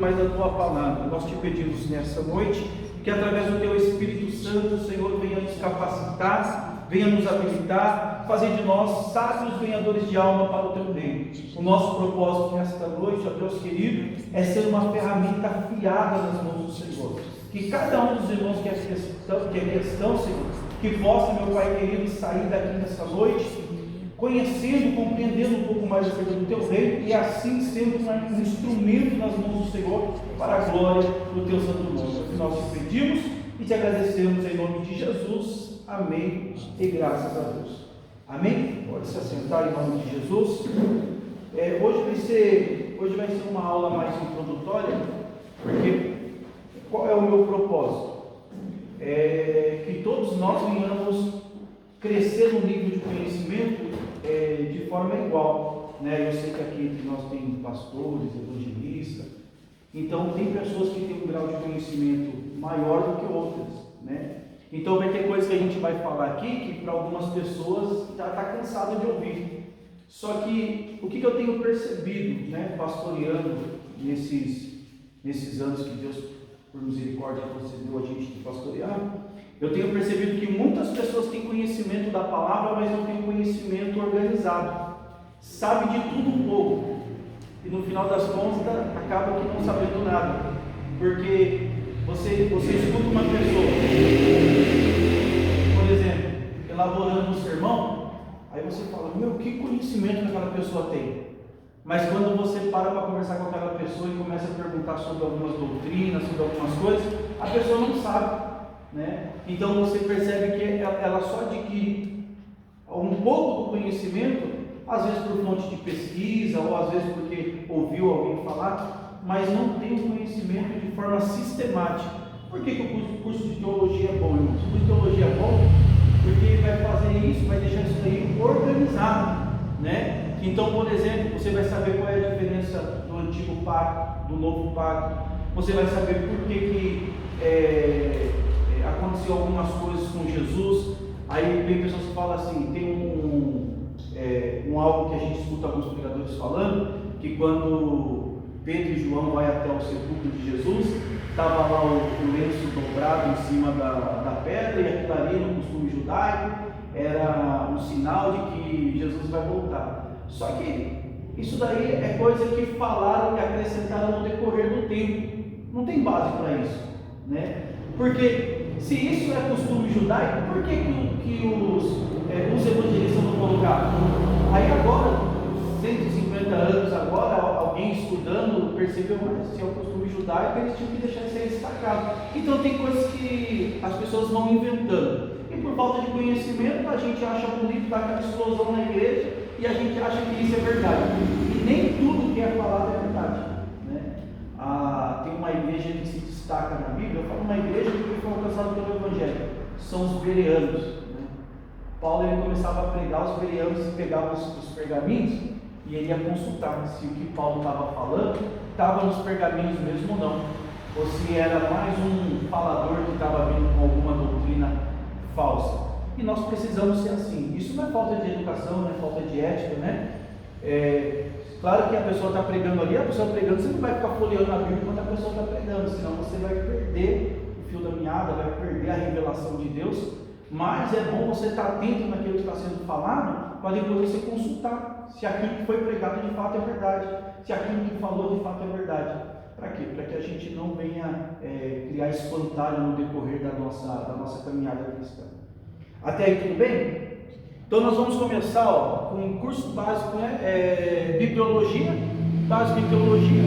mais da tua palavra. Nós te pedimos nessa noite que através do teu Espírito Santo, Senhor, venha nos capacitar, venha nos habilitar, fazer de nós sábios ganhadores de alma para o teu reino. O nosso propósito nesta noite, ó Deus querido, é ser uma ferramenta afiada nas mãos do Senhor. Que cada um dos irmãos que aqui estão, Senhor, que possa, meu Pai querido, sair daqui nessa noite conhecendo, compreendendo um pouco mais acerca do teu reino e assim sendo um instrumento nas mãos do Senhor para a glória do teu santo nome. Que nós te pedimos e te agradecemos em nome de Jesus. Amém e graças a Deus. Amém? Pode se assentar em nome de Jesus. Hoje vai ser uma aula mais introdutória, porque qual é o meu propósito? Que todos nós venhamos crescer no nível de conhecimento de forma igual, né? Eu sei que aqui entre nós tem pastores, evangelistas, então tem pessoas que têm um grau de conhecimento maior do que outras, né? Então vai ter coisas que a gente vai falar aqui que para algumas pessoas já está cansado de ouvir. Só que o que eu tenho percebido, né, pastoreando nesses anos que Deus, por misericórdia, concedeu a gente de pastorear, eu tenho percebido que muitas pessoas têm conhecimento da palavra, mas não têm conhecimento organizado. Sabe de tudo um pouco. E no final das contas, acaba que não sabendo nada. Porque você escuta uma pessoa, por exemplo, elaborando um sermão, aí você fala, que conhecimento aquela pessoa tem? Mas quando você para conversar com aquela pessoa e começa a perguntar sobre algumas doutrinas, sobre algumas coisas, a pessoa não sabe. Né? Então você percebe que ela só adquire um pouco do conhecimento, às vezes por fonte de pesquisa, ou às vezes porque ouviu alguém falar, mas não tem o conhecimento de forma sistemática. Por que o curso de teologia é bom, irmãos? O curso de teologia é bom porque ele vai fazer isso, vai deixar isso aí organizado, né? Então, por exemplo, você vai saber qual é a diferença do antigo pacto, do novo pacto, você vai saber por que aconteceu algumas coisas com Jesus. Aí vem pessoas que falam assim, tem algo que a gente escuta alguns pregadores falando, que quando Pedro e João vai até o sepulcro de Jesus, estava lá o lenço dobrado em cima da pedra, e aquilo ali no costume judaico era um sinal de que Jesus vai voltar. Só que isso daí é coisa que falaram e acrescentaram no decorrer do tempo, não tem base para isso, né? Porque se isso é costume judaico, por que os evangelistas não colocaram? Aí agora, 150 anos agora, alguém estudando percebeu, mas se é o costume judaico, eles tinham que deixar isso aí destacado. Então tem coisas que as pessoas vão inventando. E por falta de conhecimento, a gente acha bonito, dá aquela explosão na igreja, e a gente acha que isso é verdade. E nem tudo que é falado é verdade, né? Tem uma igreja que se destaca na Bíblia, eu falo uma igreja que foi alcançada pelo Evangelho, são os bereanos, né? Paulo ele começava a pregar, os bereanos pegavam os pergaminhos e ele ia consultar se o que Paulo estava falando estava nos pergaminhos mesmo ou não, ou se era mais um falador que estava vindo com alguma doutrina falsa. E nós precisamos ser assim. Isso não é falta de educação, não é falta de ética, né? Claro que a pessoa está pregando ali, a pessoa pregando, você não vai ficar folheando a Bíblia quando a pessoa está pregando, senão você vai perder o fio da meada, vai perder a revelação de Deus. Mas é bom você estar atento naquilo que está sendo falado, para depois você consultar se aquilo que foi pregado de fato é verdade, se aquilo que falou de fato é verdade. Para quê? Para que a gente não venha criar espantalho no decorrer da nossa caminhada cristã. Até aí tudo bem? Então nós vamos começar com um curso básico, né? Bibliologia, básico em teologia,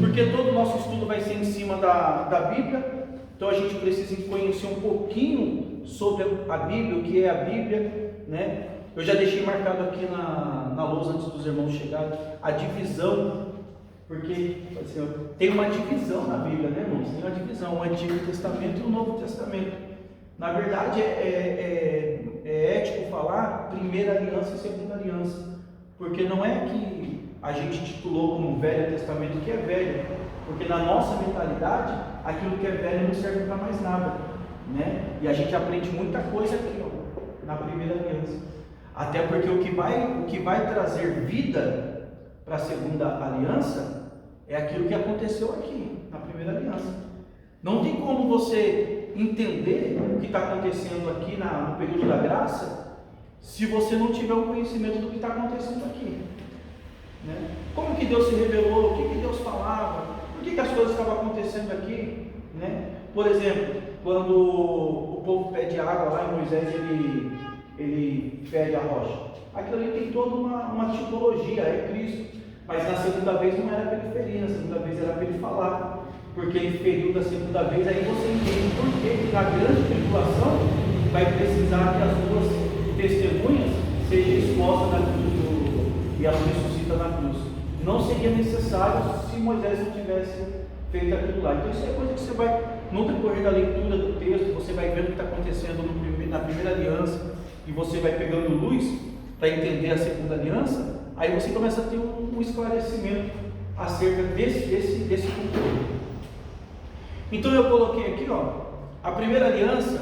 porque todo o nosso estudo vai ser em cima da Bíblia. Então a gente precisa conhecer um pouquinho sobre a Bíblia, o que é a Bíblia, né? Eu já deixei marcado aqui na lousa antes dos irmãos chegarem a divisão, porque assim, tem uma divisão na Bíblia, né, irmãos? Tem uma divisão, o Antigo Testamento e o Novo Testamento. Na verdade é ético falar primeira aliança e segunda aliança, porque não é que a gente titulou como Velho Testamento que é velho, porque na nossa mentalidade aquilo que é velho não serve para mais nada, né? E a gente aprende muita coisa aqui, na primeira aliança, até porque o que vai trazer vida para a segunda aliança É aquilo que aconteceu aqui, na primeira aliança. Não tem como você entender o que está acontecendo aqui no período da graça, se você não tiver o conhecimento do que está acontecendo aqui. Né? Como que Deus se revelou, o que Deus falava, por que as coisas estavam acontecendo aqui. Né? Por exemplo, quando o povo pede água lá e Moisés ele pede a rocha, aquilo ali tem toda uma tipologia, é Cristo. Mas na segunda vez não era para ele ferir, na segunda vez era para ele falar, porque ele feriu da segunda vez. Aí você entende por que na grande tribulação vai precisar que as duas testemunhas sejam expostas na cruz e elas ressuscitam na cruz. Não seria necessário se Moisés não tivesse feito aquilo lá. Então isso é coisa que você vai, no decorrer da leitura do texto, você vai vendo o que está acontecendo na primeira aliança, e você vai pegando luz para entender a segunda aliança. Aí você começa a ter um esclarecimento acerca desse conteúdo. Então eu coloquei aqui, a primeira aliança,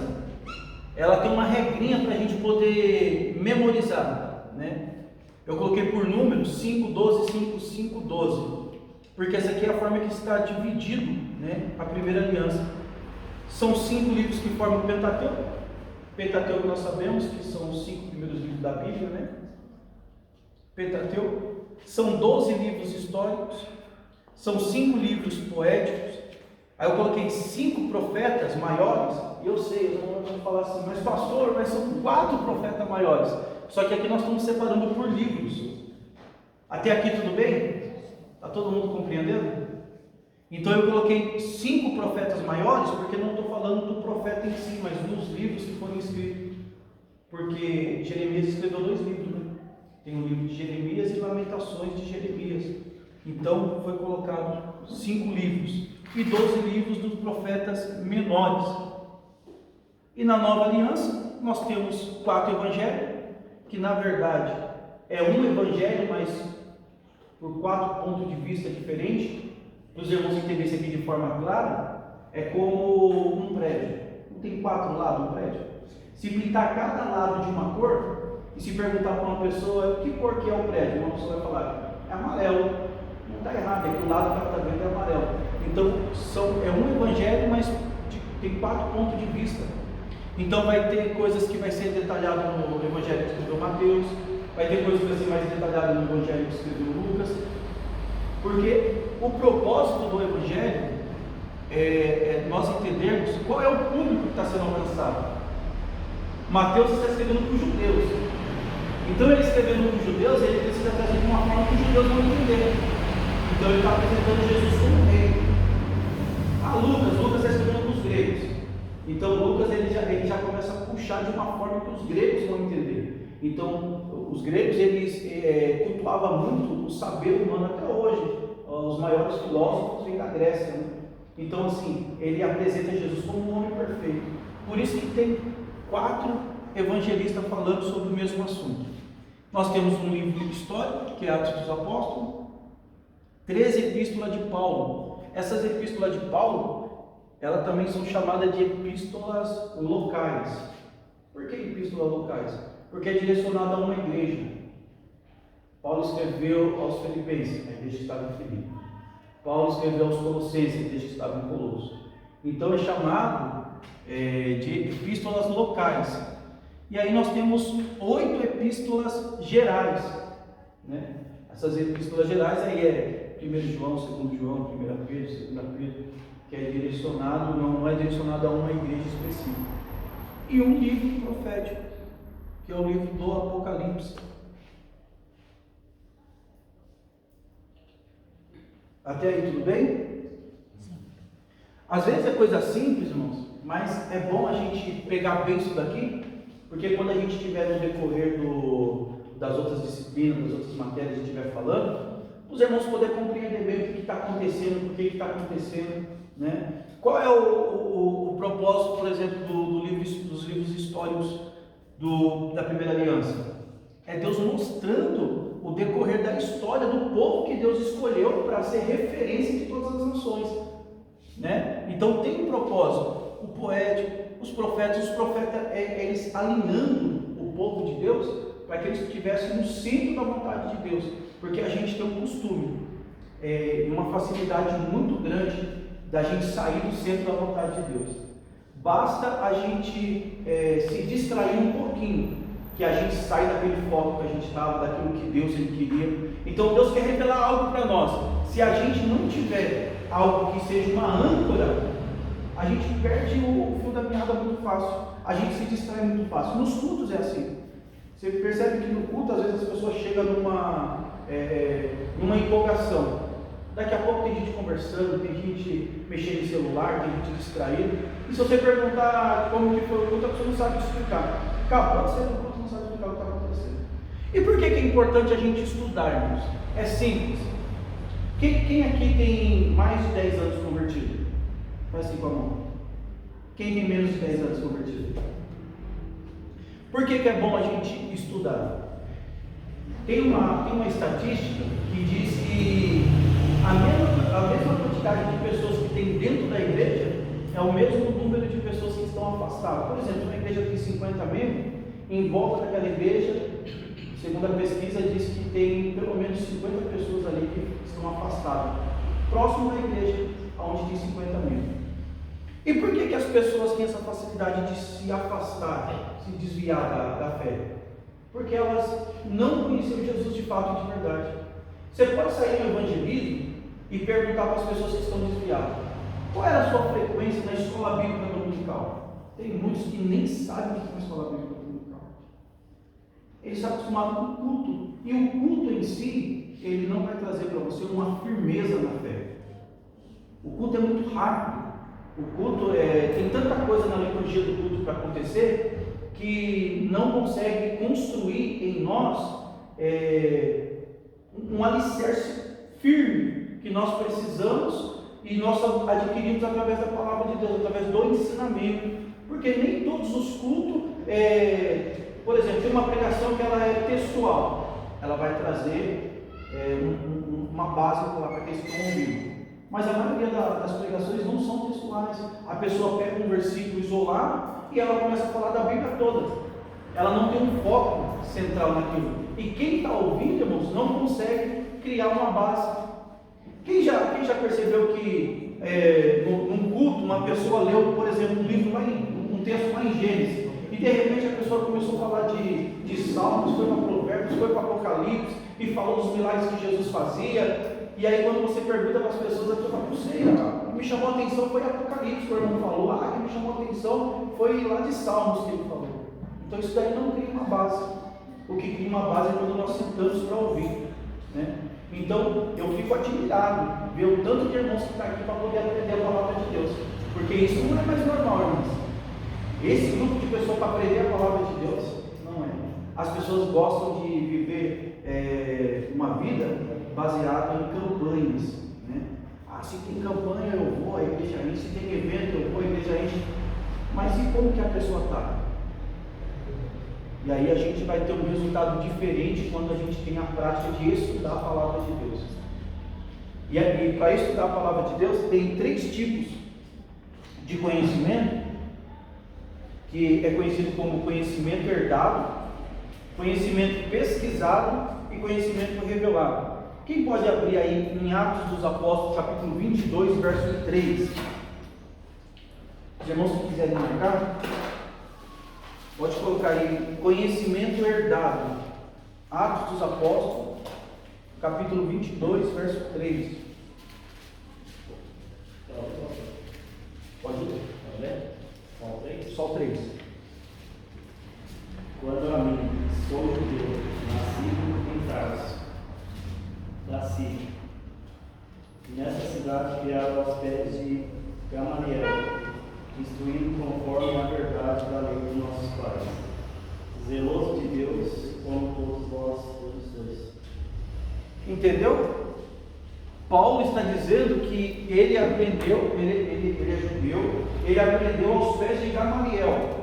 ela tem uma regrinha para a gente poder memorizar, né? Eu coloquei por números 5, 12, 5, 5, 12, porque essa aqui é a forma que está dividido, né, a primeira aliança. São 5 livros que formam o Pentateuco. Pentateuco nós sabemos que são os 5 primeiros livros da Bíblia, né? Pentateuco. São 12 livros históricos, são 5 livros poéticos. Aí eu coloquei 5 profetas maiores, e eu sei, eu vou falar assim, mas pastor, mas são 4 profetas maiores. Só que aqui nós estamos separando por livros. Até aqui tudo bem? Está todo mundo compreendendo? Então eu coloquei 5 profetas maiores, porque não estou falando do profeta em si, mas dos livros que foram escritos. Porque Jeremias escreveu 2 livros, né? Tem o livro de Jeremias e Lamentações de Jeremias. Então foi colocado 5 livros e 12 livros dos profetas menores. E na nova aliança nós temos 4 evangelhos, que na verdade é um evangelho, mas por 4 pontos de vista diferentes. Para os irmãos entenderem isso aqui de forma clara, é como um prédio. Não tem 4 lados um prédio? Se pintar cada lado de uma cor, e se perguntar para uma pessoa que cor que é o prédio, uma pessoa vai falar, é amarelo. Não está errado, é que o lado que ela está vendo é amarelo. Então é um evangelho, mas tem 4 pontos de vista. Então vai ter coisas que vai ser detalhado no evangelho que escreveu Mateus, vai ter coisas que vai ser mais detalhado no evangelho que escreveu Lucas, porque o propósito do evangelho é nós entendermos qual é o público que está sendo alcançado. Mateus está escrevendo para os judeus, então ele escrevendo para os judeus, ele precisa trazer de uma forma que os judeus vão entender. Então ele está apresentando Jesus como rei. Lucas está escrevendo para os gregos. Então Lucas ele já começa a puxar de uma forma que os gregos vão entender. Então os gregos eles cultuavam muito o saber humano até hoje. Os maiores filósofos vêm da Grécia, né? Então assim, ele apresenta Jesus como um homem perfeito. Por isso que tem 4 evangelistas falando sobre o mesmo assunto. Nós temos um livro histórico, que é Atos dos Apóstolos, 13 epístolas de Paulo. Essas epístolas de Paulo, elas também são chamadas de epístolas locais. Por que epístolas locais? Porque é direcionada a uma igreja. Paulo escreveu aos Filipenses, a igreja que estava em Filipe. Paulo escreveu aos Colossenses, a igreja que estava em Colosso. Então é chamado de epístolas locais. E aí nós temos 8 epístolas gerais, né? Essas epístolas gerais aí é 1 João, 2 João, 1 Pedro, 2 Pedro, que é direcionado, não é direcionado a uma igreja específica. E um livro profético, que é o livro do Apocalipse. Até aí tudo bem? Às vezes é coisa simples, irmãos, mas é bom a gente pegar bem isso daqui, porque quando a gente estiver no decorrer das outras disciplinas, das outras matérias que a gente estiver falando, os irmãos poderem compreender bem o que está acontecendo, por que está acontecendo, né? Qual é o propósito, por exemplo, dos livros históricos da primeira aliança? É Deus mostrando o decorrer da história do povo que Deus escolheu para ser referência de todas as nações, né? Então tem um propósito, o poético, os profetas, eles alinhando o povo de Deus para que eles estivessem no centro da vontade de Deus, porque a gente tem um costume, uma facilidade muito grande da gente sair do centro da vontade de Deus. Basta a gente se distrair um pouquinho, que a gente sai daquele foco que a gente estava, daquilo que Deus ele queria. Então Deus quer revelar algo para nós. Se a gente não tiver algo que seja uma âncora, a gente perde o fio da meada muito fácil, a gente se distrai muito fácil. Nos cultos é assim. Você percebe que no culto às vezes as pessoas chegam numa empolgação. Daqui a pouco tem gente conversando, tem gente mexendo no celular, tem gente distraída. E se você perguntar como que foi o culto, a pessoa não sabe explicar. Acabou de ser no culto, não sabe explicar o que está acontecendo. E por que é importante a gente estudar, irmãos? É simples. Quem aqui tem mais de 10 anos convertido? Faz assim com a mão. Quem tem menos de 10 anos convertido? Por que é bom a gente estudar? Tem uma estatística que diz que a mesma quantidade de pessoas que tem dentro da igreja é o mesmo número de pessoas que estão afastadas. Por exemplo, uma igreja tem 50 membros, em volta daquela igreja, segundo a pesquisa, diz que tem pelo menos 50 pessoas ali que estão afastadas, próximo da igreja, onde tem 50 membros. E por que as pessoas têm essa facilidade de se afastar, se desviar da fé? Porque elas não conheceram Jesus de fato e de verdade. Você pode sair no evangelismo e perguntar para as pessoas que estão desviadas: qual era a sua frequência na escola bíblica dominical? Tem muitos que nem sabem o que é uma escola bíblica dominical. Eles estão acostumados com o culto. E o culto em si, ele não vai trazer para você uma firmeza na fé. O culto é muito rápido. O culto tem tanta coisa na liturgia do culto para acontecer que não consegue construir em nós um alicerce firme que nós precisamos e nós adquirimos através da palavra de Deus, através do ensinamento. Porque nem todos os cultos, por exemplo, tem uma pregação que ela é textual, ela vai trazer uma base para que eles tenham ouvido. Mas a maioria das pregações não são textuais. A pessoa pega um versículo isolado e ela começa a falar da Bíblia toda. Ela não tem um foco central naquilo. E quem está ouvindo, irmãos, não consegue criar uma base. Quem já percebeu que num culto uma pessoa leu, por exemplo, um texto lá em Gênesis, e de repente a pessoa começou a falar de Salmos, foi para Provérbios, foi para Apocalipse, e falou dos milagres que Jesus fazia. E aí quando você pergunta para as pessoas, a pessoa fala: não sei, o que me chamou a atenção foi Apocalipse, que o irmão falou, o que me chamou a atenção foi lá de Salmos que ele falou. Então isso daí não cria uma base. O que cria uma base é quando nós sentamos para ouvir, né? Então eu fico admirado ver o tanto de irmãos que está aqui para poder aprender a palavra de Deus, porque isso não é mais normal, irmãos. Esse grupo de pessoas para aprender a palavra de Deus não é. As pessoas gostam de viver uma vida baseada em campanhas, né? Se tem campanha eu vou, a igreja enche, se tem evento eu vou, a igreja enche. Mas e como que a pessoa está? E aí a gente vai ter um resultado diferente quando a gente tem a prática de estudar a palavra de Deus. E para estudar a palavra de Deus tem 3 tipos de conhecimento, que é conhecido como conhecimento herdado, conhecimento pesquisado e conhecimento revelado. Quem pode abrir aí em Atos dos Apóstolos, capítulo 22, verso 3? Os irmãos que quiserem marcar, pode colocar aí conhecimento herdado. Atos dos Apóstolos, capítulo 22, verso 3. Pode ler? Só o 3. Quando a mim, sou judeu, nascido em Tarso, da Síria, e nessa cidade criado aos pés de Gamaliel, instruído conforme a verdade da lei dos nossos pais, zeloso de Deus, como todos vós sois. Entendeu? Paulo está dizendo que ele aprendeu, ele é judeu, ele aprendeu aos pés de Gamaliel.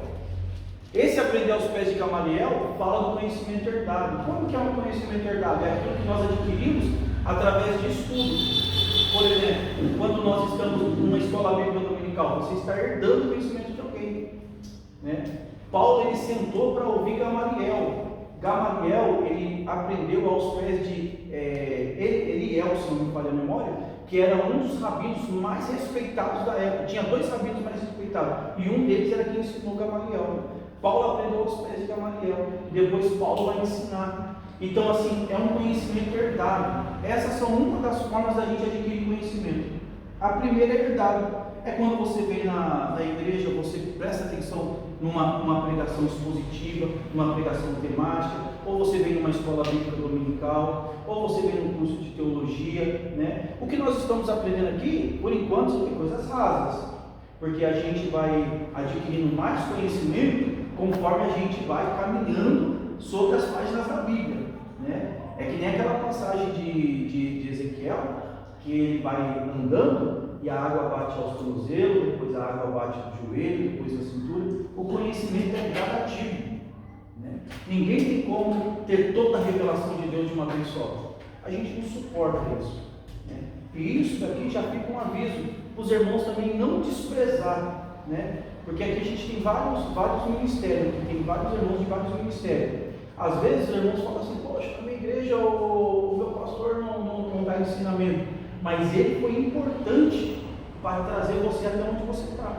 Esse aprender aos pés de Gamaliel fala do conhecimento herdado. Como que é um conhecimento herdado? É aquilo que nós adquirimos através de estudos. Por exemplo, quando nós estamos numa escola bíblica dominical, você está herdando o conhecimento de alguém, né? Paulo ele sentou para ouvir Gamaliel. Gamaliel, ele aprendeu aos pés de Eliel, se não me falha a memória, que era um dos rabinos mais respeitados da época. Tinha 2 rabinos mais respeitados, e um deles era quem ensinou Gamaliel. Paulo aprendeu aos pés de Gamaliel, e depois Paulo vai ensinar. Então, assim, é um conhecimento herdado. Essas são uma das formas da gente adquirir conhecimento. A primeira é herdado. É quando você vem na igreja, você presta atenção numa pregação expositiva, numa pregação temática, ou você vem numa escola bíblica dominical, ou você vem num curso de teologia, né? O que nós estamos aprendendo aqui, por enquanto, são coisas rasas, porque a gente vai adquirindo mais conhecimento conforme a gente vai caminhando sobre as páginas da Bíblia, né? É que nem aquela passagem de Ezequiel, que ele vai andando e a água bate aos tornozelos, depois a água bate no joelho, depois na cintura. O conhecimento é gradativo, né? Ninguém tem como ter toda a revelação de Deus de uma vez só. A gente não suporta isso, né? E isso daqui já fica um aviso para os irmãos também não desprezar, né? Porque aqui a gente tem vários ministérios, tem vários irmãos de vários ministérios. Às vezes os irmãos falam assim: poxa, na minha igreja o meu pastor não dá ensinamento. Mas ele foi importante para trazer você até onde você está.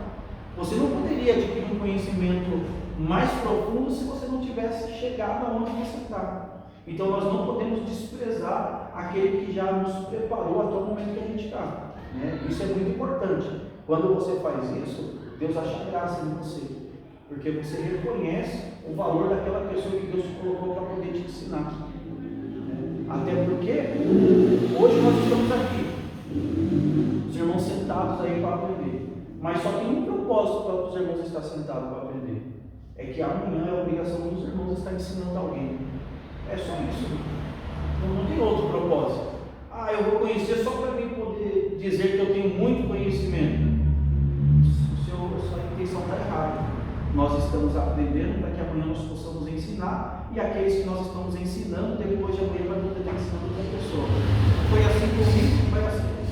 Você não poderia adquirir um conhecimento mais profundo se você não tivesse chegado aonde você está. Então nós não podemos desprezar aquele que já nos preparou até o momento que a gente está, né? Isso é muito importante. Quando você faz isso, Deus acha graça em você, porque você reconhece o valor daquela pessoa que Deus colocou para poder te ensinar. Até porque hoje nós estamos aqui, os irmãos sentados aí para aprender, mas só tem um propósito para os irmãos estar sentados para aprender: é que amanhã é a obrigação dos irmãos estar ensinando alguém. É só isso, não tem outro propósito. Eu vou conhecer só para mim poder dizer que eu tenho muito conhecimento. Sua intenção está errada. Nós estamos aprendendo para que amanhã nós possamos ensinar, e aqueles que nós estamos ensinando, depois de amanhã vai poder estar ensinando outra pessoa. Foi assim comigo,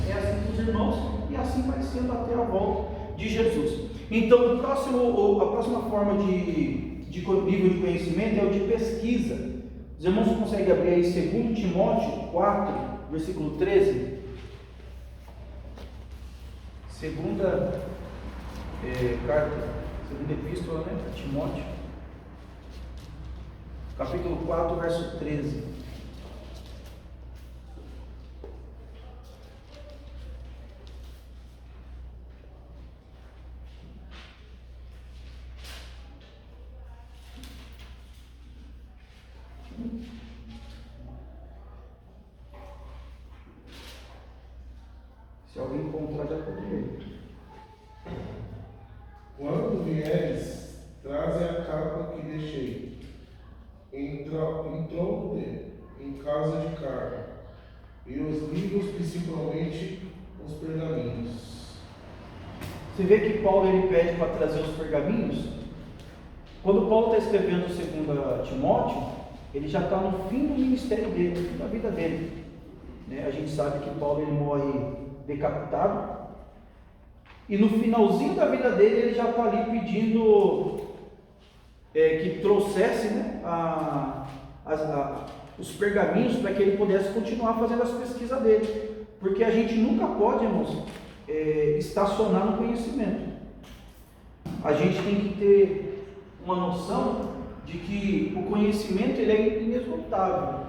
é assim com os irmãos, e assim vai sendo até a volta de Jesus. Então, a próxima forma de nível de conhecimento é o de pesquisa. Os irmãos conseguem abrir aí 2 Timóteo 4, versículo 13. Segunda epístola, né, a Timóteo, capítulo 4, verso 13. Se alguém encontrar, já pode ler. Quando vieres, traze a capa que deixei, em tronco em casa de carne, e os livros, principalmente os pergaminhos. Você vê que Paulo ele pede para trazer os pergaminhos. Quando Paulo está escrevendo 2 Timóteo, ele já está no fim do ministério dele, no fim da vida dele, né? A gente sabe que Paulo ele morre decapitado, e no finalzinho da vida dele ele já está ali pedindo que trouxesse, né, os pergaminhos para que ele pudesse continuar fazendo as pesquisas dele, porque a gente nunca pode, irmãos, estacionar no conhecimento. A gente tem que ter uma noção de que o conhecimento ele é inesgotável.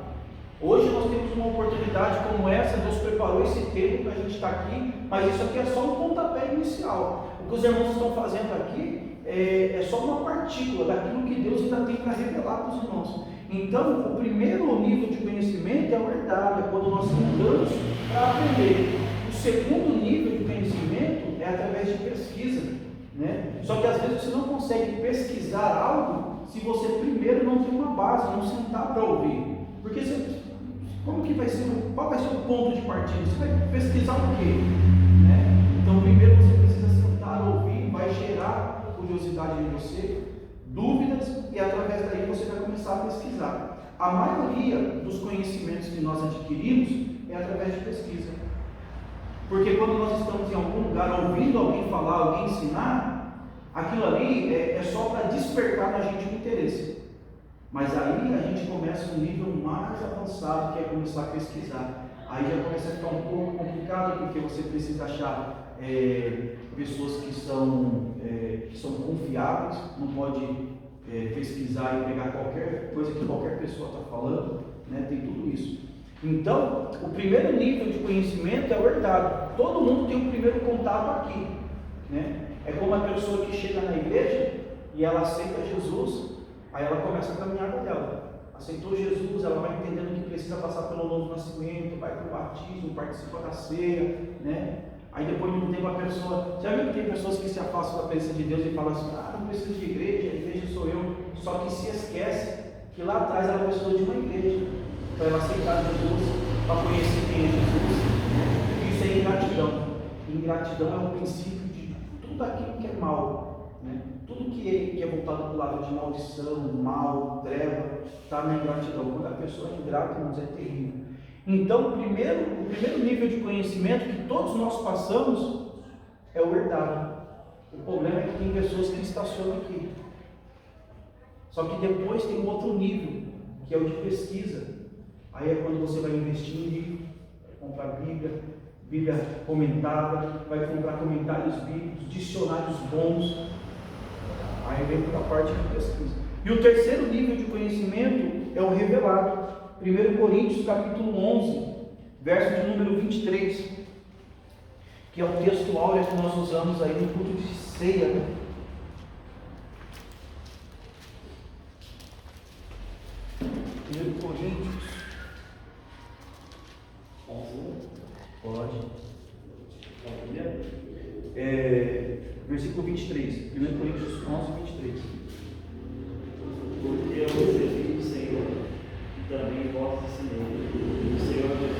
Hoje nós temos uma oportunidade como essa, Deus preparou esse tempo para a gente estar aqui, mas isso aqui é só um pontapé inicial. O que os irmãos estão fazendo aqui é só uma partícula daquilo que Deus ainda tem para revelar para os irmãos. Então, o primeiro nível de conhecimento é o herdado, é quando nós estudamos para aprender. O segundo nível de conhecimento é através de pesquisa, né? Só que às vezes você não consegue pesquisar algo se você primeiro não tem uma base, não sentar para ouvir. Porque qual vai ser o ponto de partida? Você vai pesquisar o quê? Né? Então, primeiro você precisa sentar, ouvir, vai gerar curiosidade em você, dúvidas, e através daí você vai começar a pesquisar. A maioria dos conhecimentos que nós adquirimos é através de pesquisa. Porque quando nós estamos em algum lugar ouvindo alguém falar, alguém ensinar, aquilo ali é só para despertar na gente um interesse. Mas aí a gente começa um nível mais avançado, que é começar a pesquisar. Aí já começa a ficar um pouco complicado, porque você precisa achar pessoas que são confiáveis, não pode pesquisar e pegar qualquer coisa que qualquer pessoa está falando, né? Tem tudo isso. Então, o primeiro nível de conhecimento é o herdado. Todo mundo tem um primeiro contato aqui, né? É como a pessoa que chega na igreja e ela aceita Jesus, aí ela começa a caminhada dela. Aceitou Jesus, ela vai entendendo que precisa passar pelo novo nascimento, vai para o batismo, participa da ceia, né? Aí depois de um tempo a pessoa, já viu que tem pessoas que se afastam da presença de Deus e falam assim, não preciso de igreja, a igreja sou eu, só que se esquece que lá atrás ela precisou de uma igreja, para ela aceitar Jesus, para conhecer quem é Jesus. Isso é ingratidão. Ingratidão é o princípio de tudo aquilo que é mal, né? Tudo que é voltado para o lado de maldição, mal, treva, está na ingratidão. Quando a pessoa é ingrata, irmãos, é terrível. Então, o primeiro nível de conhecimento que todos nós passamos é o herdado. O problema é que tem pessoas que estacionam aqui. Só que depois tem um outro nível, que é o de pesquisa. Aí é quando você vai investir em livro, vai comprar Bíblia comentada, vai comprar comentários bíblicos, dicionários bons. Aí vem para a parte de pesquisa. E o terceiro nível de conhecimento é o revelado. 1 Coríntios capítulo 11, verso de número 23, que é o texto áureo que nós usamos aí no culto de ceia, né? Coríntios 11, pode. Versículo 23, 1 Coríntios 11, 23. Porque eu recebi do Senhor, e também vós ensinei. O Senhor Jesus,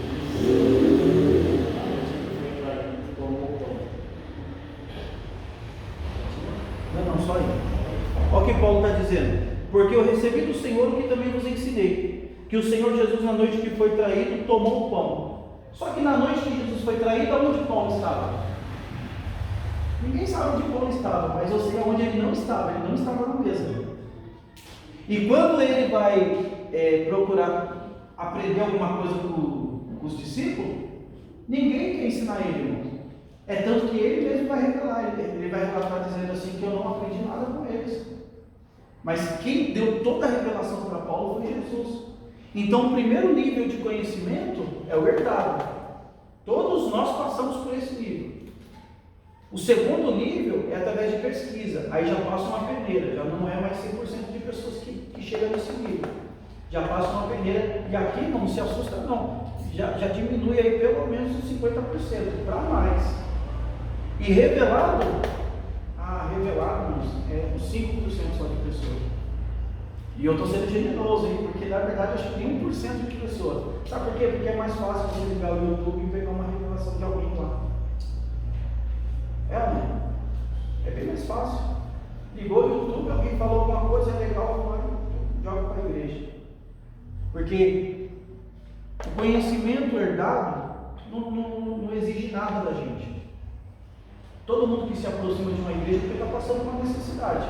a noite que foi traído, tomou o pão. Não, só aí. Olha o que Paulo está dizendo. Porque eu recebi do Senhor o que também vos ensinei, que o Senhor Jesus, na noite que foi traído, tomou o pão. Só que na noite que Jesus foi traído, onde o pão estava? Ninguém sabe onde o pão estava, mas eu sei onde ele não estava na mesa. E quando ele vai procurar aprender alguma coisa com os discípulos, ninguém quer ensinar ele, irmão. É tanto que ele mesmo vai revelar, ele vai relatar dizendo assim, que eu não aprendi nada com eles. Mas quem deu toda a revelação para Paulo foi Jesus. Então o primeiro nível de conhecimento é o herdado. Todos nós passamos por esse nível. O segundo nível é através de pesquisa. Aí já passa uma peneira, já não é mais 100% de pessoas que chegam nesse nível. Já passa uma peneira, e aqui não se assusta não. Já diminui aí pelo menos uns 50% para mais. E revelado, é uns 5% só de pessoas. E eu estou sendo generoso aí, porque na verdade acho que tem 1% de pessoas. Sabe por quê? Porque é mais fácil você ligar o YouTube e pegar uma revelação de alguém lá. É bem mais fácil. Ligou o YouTube, alguém falou alguma coisa legal, joga para a igreja. Porque o conhecimento herdado não exige nada da gente. Todo mundo que se aproxima de uma igreja está passando por uma necessidade.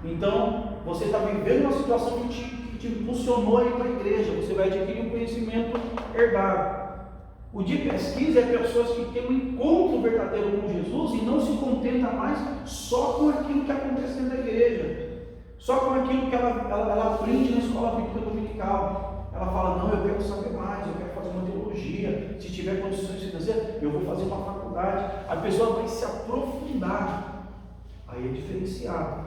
Então, você está vivendo uma situação que te impulsionou a ir para a igreja. Você vai adquirir um conhecimento herdado. O de pesquisa é pessoas que têm um encontro verdadeiro com Jesus e não se contenta mais só com aquilo que acontece dentro da igreja, só com aquilo que ela aprende na escola bíblica dominical. Ela fala, não, eu quero saber mais, eu quero fazer uma teologia, se tiver condições financeiras, eu vou fazer uma faculdade. A pessoa vai se aprofundar, aí é diferenciado.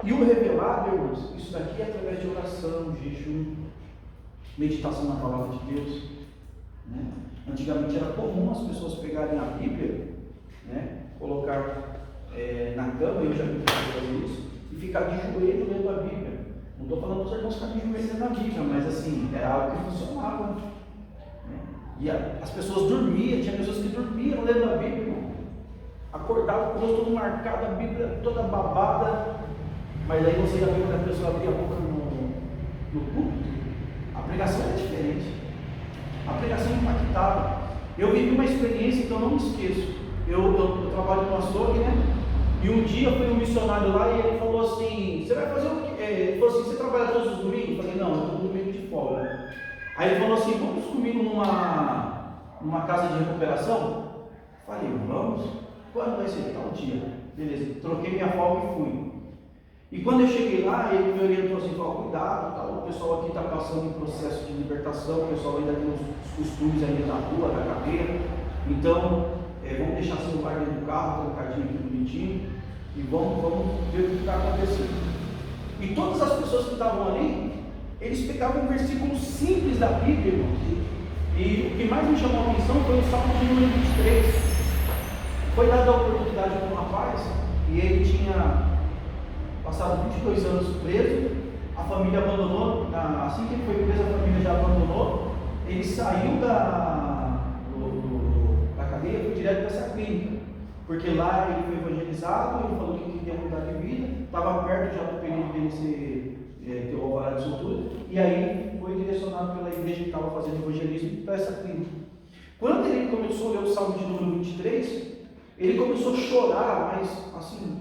E o revelado, irmãos, isso daqui é através de oração, jejum, meditação na palavra de Deus, né? Antigamente era comum as pessoas pegarem a Bíblia, né? Colocar na cama, eu já vi fazer isso, e ficar de joelho lendo a Bíblia. Não estou falando para os irmãos ficarem de joelho lendo a Bíblia, mas assim, era algo que funcionava, né? E as pessoas dormiam, tinha pessoas que dormiam lendo a Bíblia, irmão. Acordavam com o rosto todo marcado, a Bíblia toda babada. Mas aí você já viu quando a pessoa abria a boca no púlpito, a pregação era diferente. A pregação impactava. Eu vivi uma experiência que eu não me esqueço. Eu trabalho com açougue, né? E um dia foi um missionário lá e ele falou assim, você vai fazer o quê? Ele falou assim, você trabalha todos os domingos? Eu falei, não, eu estou domingo de folga. Aí ele falou assim, vamos comigo numa casa de recuperação? Eu falei, vamos. Quando vai ser? Tal dia. Beleza, troquei minha folga e fui. E quando eu cheguei lá, ele me orientou assim, falou, cuidado, tá? O pessoal aqui está passando em processo de libertação, o pessoal ainda tem os costumes ainda na rua, na cadeia. Então, vamos deixar celular dentro do carro, trancadinho aqui bonitinho, e vamos ver o que está acontecendo. E todas as pessoas que estavam ali, eles pegavam um versículo simples da Bíblia, irmãos. E o que mais me chamou a atenção foi o Salmo de número 23. Foi dada a oportunidade para um rapaz, e ele tinha passado 22 anos preso, a família abandonou, assim que ele foi preso, a família já abandonou, ele saiu da cadeia e foi direto para essa clínica, porque lá ele foi evangelizado, ele falou que queria mudar de vida, estava perto já do período dele ter o alvará de soltura, e aí foi direcionado pela igreja que estava fazendo evangelismo para essa clínica. Quando ele começou a ler o Salmo de número 23, ele começou a chorar, mas assim,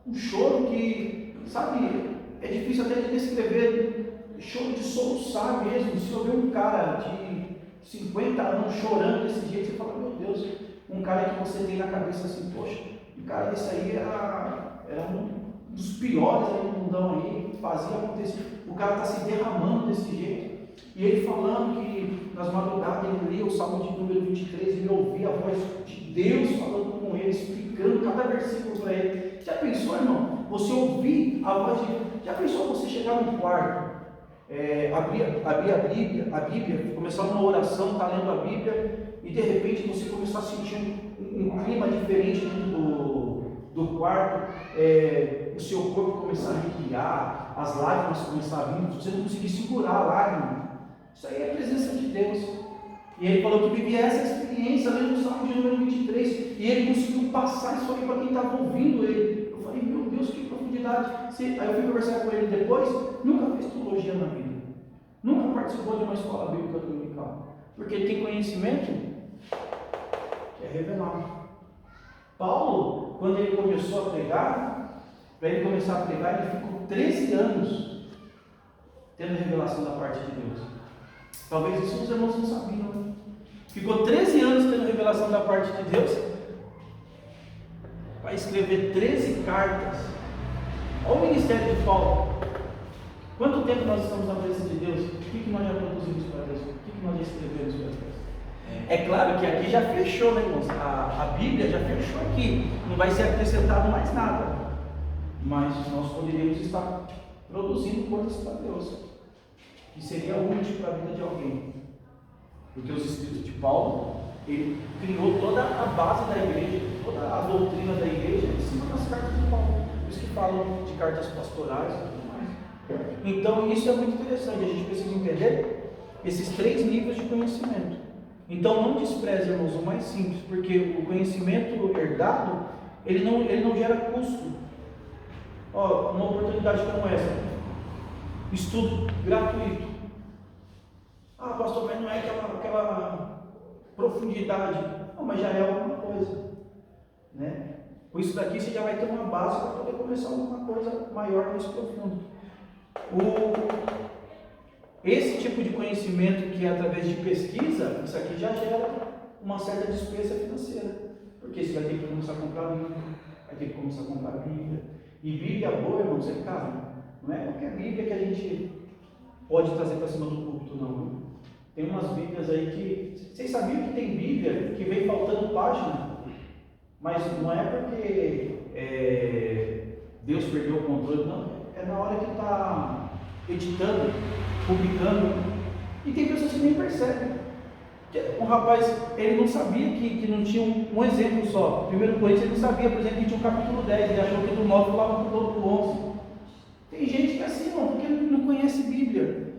um choro que, sabe, é difícil até de descrever, choro de soluçar mesmo. Se eu ver um cara de 50 anos chorando desse jeito, você fala, meu Deus, um cara que você tem na cabeça assim, poxa, o cara desse aí era um dos piores aí do mundão aí, fazia acontecer, o cara está se derramando desse jeito. E ele falando que nas madrugadas ele lia o Salmo de número 23, ele ouvia a voz de Deus falando com ele, explicando cada versículo para ele. Já pensou, irmão? Você ouvir a voz de Deus? Já pensou você chegar no quarto, abrir a Bíblia, começar uma oração, está lendo a Bíblia, e de repente você começar a sentir um clima diferente dentro do quarto, o seu corpo começar a arrepiar, as lágrimas começar a vir, você não conseguir segurar a lágrima. Isso aí é a presença de Deus. E ele falou que vivia essa experiência lendo o Salmo de número 23, e ele conseguiu passar isso aí para quem estava ouvindo ele. Eu falei, meu Deus, que profundidade. Aí eu fui conversar com ele depois, nunca fez teologia na vida, nunca participou de uma escola bíblica dominical, porque ele tem conhecimento que é revelado. Paulo, quando ele começou a pregar, para ele começar a pregar, ele ficou 13 anos tendo revelação da parte de Deus. Talvez isso os irmãos não sabiam, né? Ficou 13 anos tendo revelação da parte de Deus, para escrever 13 cartas. Olha o ministério de Paulo. Quanto tempo nós estamos na presença de Deus? O que nós já produzimos para Deus? O que nós já escrevemos para Deus? É claro que aqui já fechou, né, irmãos? A Bíblia já fechou aqui. Não vai ser acrescentado mais nada. Mas nós poderíamos estar produzindo coisas para Deus, que seria útil para a vida de alguém. Porque os escritos de Paulo, ele criou toda a base da igreja, toda a doutrina da igreja em cima das cartas de Paulo. Por isso que falam de cartas pastorais e tudo mais. Então isso é muito interessante, a gente precisa entender esses 3 níveis de conhecimento. Então não despreze, irmãos, o mais simples, porque o conhecimento herdado, ele não gera custo. Uma oportunidade como essa, estudo gratuito. Pastor, mas não é aquela profundidade. Não, mas já é alguma coisa, né? Com isso daqui você já vai ter uma base para poder começar alguma coisa maior, mais profundo. Esse tipo de conhecimento que é através de pesquisa, isso aqui já gera uma certa despesa financeira, porque você vai ter que começar a comprar livro, vai ter que começar a comprar Bíblia. E Bíblia boa, irmãos, é caro. Não é qualquer Bíblia que a gente pode trazer para cima do púlpito, não. Tem umas Bíblias aí que... Vocês sabiam que tem Bíblia que vem faltando página? Mas não é porque Deus perdeu o controle, não. É na hora que está editando, publicando. E tem pessoas que nem percebem. Um rapaz, ele não sabia que não tinha um exemplo só. Primeiro Coríntios, ele não sabia, por exemplo, que tinha um capítulo 10. Ele achou que do 9 falava do 11. Tem gente que é assim, não, porque não conhece Bíblia.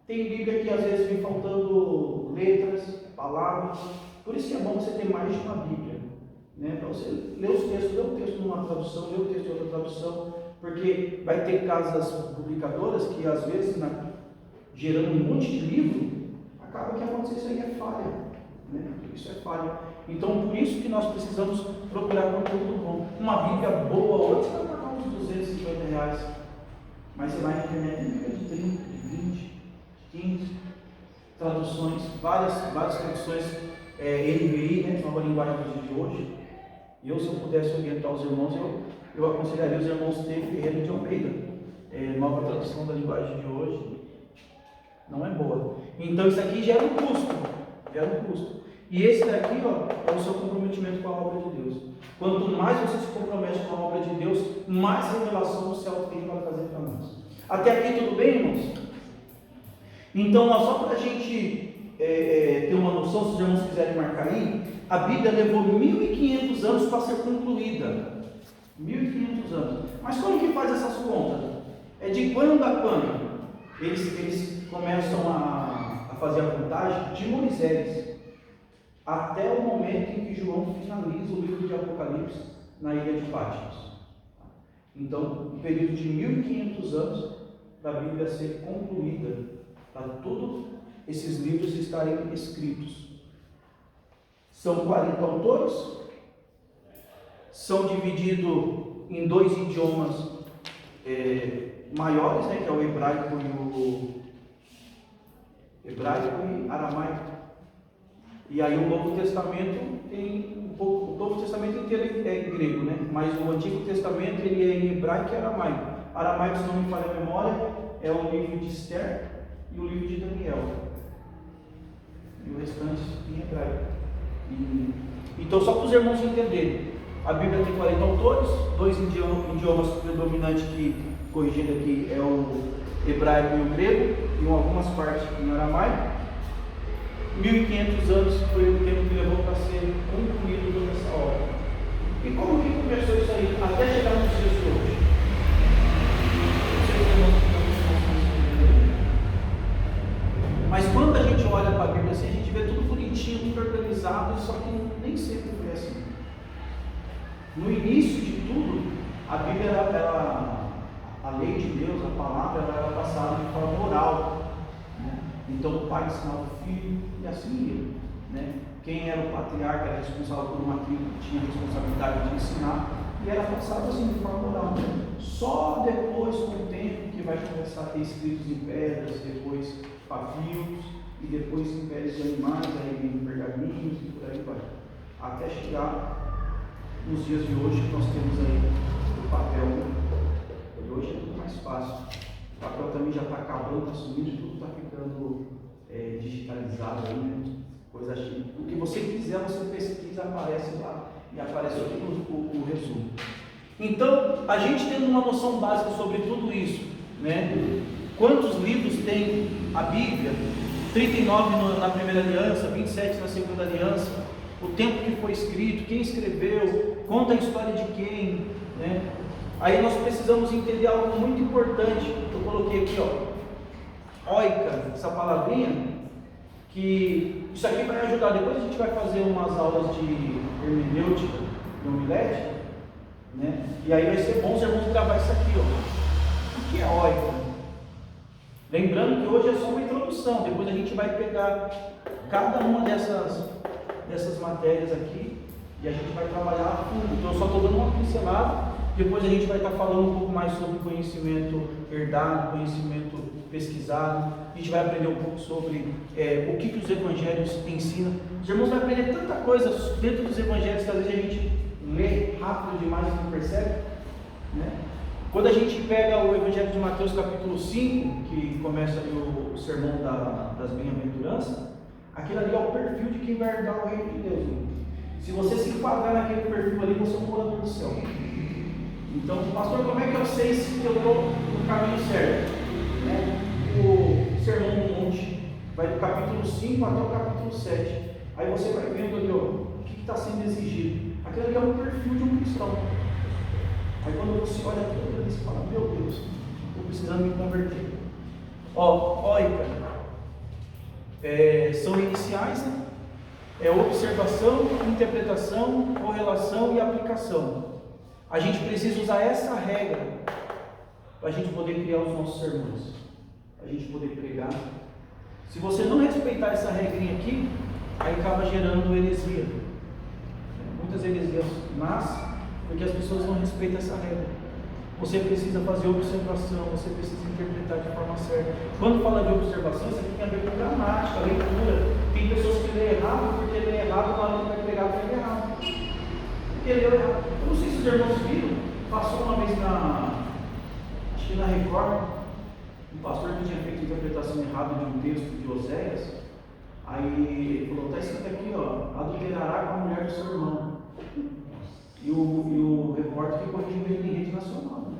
Tem Bíblia que às vezes vem faltando letras, palavras. Por isso que é bom você ter mais de uma Bíblia, né? Para você ler os textos, ler o texto numa tradução, ler o texto em outra tradução, porque vai ter casas publicadoras que às vezes, gerando um monte de livro, acaba que acontecer isso aí é falha, né? Isso é falha. Então, por isso que nós precisamos procurar conteúdo bom. Uma Bíblia boa hoje vai pagar uns R$250, mas você vai na internet, tem Bíblia de 30, de 20, 15 traduções, várias traduções NVI, né, nova linguagem dos dias de hoje. E eu, se eu pudesse orientar os irmãos, eu aconselharia os irmãos ter Ferreira de Almeida, nova tradução da linguagem de hoje. Não é boa. Então isso aqui gera um custo. E esse daqui, é o seu comprometimento com a obra de Deus. Quanto mais você se compromete com a obra de Deus, mais revelação o céu tem para fazer para nós. Até aqui tudo bem, irmãos? Então, só para a gente ter uma noção, se os irmãos quiserem marcar aí, a Bíblia levou 1.500 anos para ser concluída. 1.500 anos. Mas como que faz essas contas? É de quando a quando? Eles começam a fazer a contagem de Moisés até o momento em que João finaliza o livro de Apocalipse na ilha de Patmos. Então, um período de 1.500 anos para a Bíblia ser concluída, para todos esses livros estarem escritos. São 40 autores, são divididos em 2 idiomas maiores, né, que é o hebraico e aramaico. E aí o Novo Testamento tem o Novo Testamento inteiro é grego, né? Mas o Antigo Testamento ele é em hebraico e aramaico. Aramaico, se não me falha a memória, é o livro de Esther e o livro de Daniel. E o restante em hebraico. Então, só para os irmãos entenderem, a Bíblia tem 40 autores, 2 idiomas predominantes que, corrigindo aqui, é o hebraico e o grego, e algumas partes em aramaico. 1.500 anos foi o tempo que levou para ser concluído toda essa obra. E como que começou isso aí? Até chegar nos dias de hoje. Mas quando a gente olha para a Bíblia assim, a gente vê tudo bonitinho, tudo organizado, só que nem sempre foi assim. No início de tudo, a Bíblia era a lei de Deus, a palavra, ela era passada de forma oral. Então o pai ensinava o filho e assim ia, né? Quem era o patriarca era responsável por uma tribo, tinha a responsabilidade de ensinar, e era passado assim de forma oral. Só depois, com o tempo, que vai começar a ter escritos em pedras, depois papiros, e depois em peles de animais, aí em pergaminhos e por aí vai. Até chegar nos dias de hoje que nós temos aí o papel. E hoje é tudo mais fácil. O papel também já está acabando, está sumindo, tudo está ficando digitalizado aí, né? Coisa chique. O que você quiser, você pesquisa, aparece lá e aparece o resumo. Então, a gente tendo uma noção básica sobre tudo isso, né? Quantos livros tem a Bíblia? 39 na primeira aliança, 27 na segunda aliança, o tempo que foi escrito, quem escreveu, conta a história de quem, né? Aí nós precisamos entender algo muito importante. Eu coloquei aqui, oica, essa palavrinha, que isso aqui vai ajudar. Depois a gente vai fazer umas aulas de hermenêutica no Milete, né? E aí vai ser bom os irmãos gravar isso aqui, O que é oica? Lembrando que hoje é só uma introdução. Depois a gente vai pegar cada uma dessas matérias aqui e a gente vai trabalhar a fundo. Então eu só estou dando uma pincelada. Depois a gente vai estar falando um pouco mais sobre conhecimento herdado, conhecimento pesquisado. A gente vai aprender um pouco sobre o que os evangelhos ensinam. Os irmãos vão aprender tanta coisa dentro dos evangelhos que às vezes a gente lê rápido demais e não percebe, né? Quando a gente pega o Evangelho de Mateus capítulo 5, que começa ali o sermão das bem-aventuranças, aquilo ali é o perfil de quem vai herdar o reino de Deus. Se você se enquadrar naquele perfil ali, você é um morador do céu. Então, pastor, como é que eu sei se eu estou no caminho certo? Né? O Sermão do Monte vai do capítulo 5 até o capítulo 7. Aí você vai vendo ali o que está sendo exigido. Aquilo ali é o perfil de um cristão. Aí quando você olha tudo, você fala, meu Deus, estou precisando me converter. São iniciais, né? Observação, interpretação, correlação e aplicação. A gente precisa usar essa regra para a gente poder criar os nossos sermões, para a gente poder pregar. Se você não respeitar essa regrinha aqui, aí acaba gerando heresia. muitas heresias nascem porque as pessoas não respeitam essa regra. Você precisa fazer observação, você precisa interpretar de forma certa. Quando fala de observação, isso aqui tem a ver com gramática, leitura. Tem pessoas que lêem errado porque lê errado, na hora que vai pregar, vai ler errado. Porque leu errado. Eu não sei se os irmãos viram, passou uma vez acho que na Record, um pastor que tinha feito interpretação errada de um texto de Oséias. Aí ele falou, está escrito aqui, ó, adulterará com a mulher do seu irmão. E o repórter que corrigiu ele em rede nacional. Né?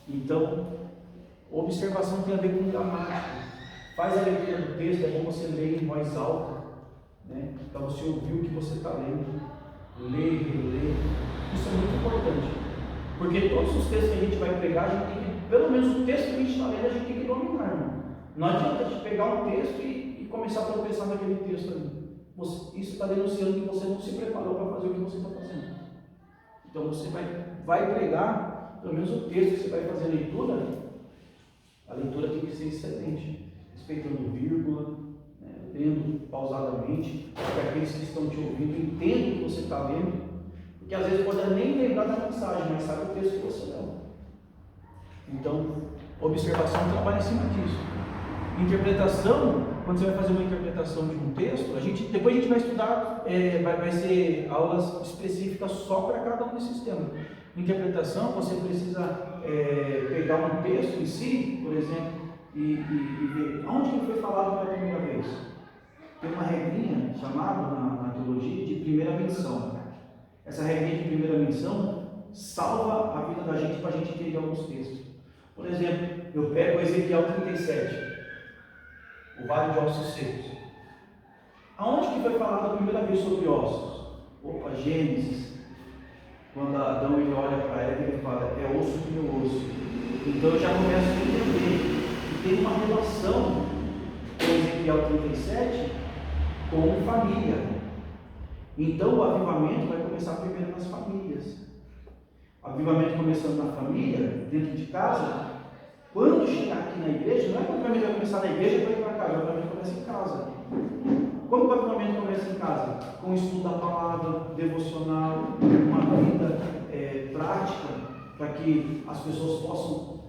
Então, observação tem a ver com gramática. Faz a leitura do texto, é bom você ler em voz alta, né? Para você ouvir o que você está lendo. Ler e reler. Isso é muito importante. Porque todos os textos que a gente vai pregar, a gente tem que, pelo menos o texto que a gente está lendo, a gente tem que dominar, irmão. Não adianta a gente pegar um texto e começar a tropeçar naquele texto ali. Isso está denunciando que você não se preparou para fazer o que você está fazendo. Então você vai pregar, pelo menos o texto que você vai fazer a leitura tem que ser excelente, respeitando vírgula, né, lendo pausadamente, para que aqueles que estão te ouvindo entendam o que você está lendo, porque às vezes pode nem lembrar da mensagem, mas sabe o texto que você leu. Então, observação trabalha em cima disso. Interpretação, quando você vai fazer uma interpretação de um texto, depois a gente vai estudar, vai ser aulas específicas só para cada um desses temas. Interpretação, você precisa pegar um texto em si, por exemplo, e ver onde que foi falado pela primeira vez. Tem uma regrinha chamada na teologia de primeira menção. Essa regrinha de primeira menção salva a vida da gente para a gente entender alguns textos. Por exemplo, eu pego Ezequiel 37. O vale de ossos secos. Aonde que foi falado a primeira vez sobre ossos? Opa, Gênesis. Quando Adão ele olha para Eva, ele fala, é osso do meu osso. Então eu já começo a entender que tem uma relação com Ezequiel 37 com família. Então o avivamento vai começar primeiro nas famílias. O avivamento começando na família, dentro de casa. Quando chegar aqui na igreja, não é que o avivamento vai começar na igreja para ir para casa, o avivamento começa em casa. Como o avivamento começa em casa? Com o estudo da palavra, devocional, uma vida prática, para que as pessoas possam,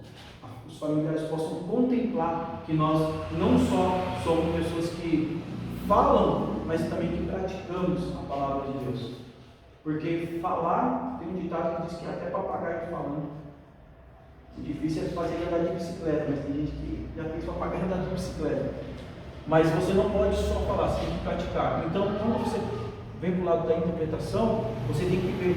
os familiares possam contemplar que nós não só somos pessoas que falam, mas também que praticamos a palavra de Deus. Porque falar, tem um ditado que diz que até papagaio está falando. Difícil é fazer andar de bicicleta, mas tem gente que já fez papagaio andar de bicicleta. Mas você não pode só falar, você tem que praticar. Então, quando você vem para o lado da interpretação, você tem que ver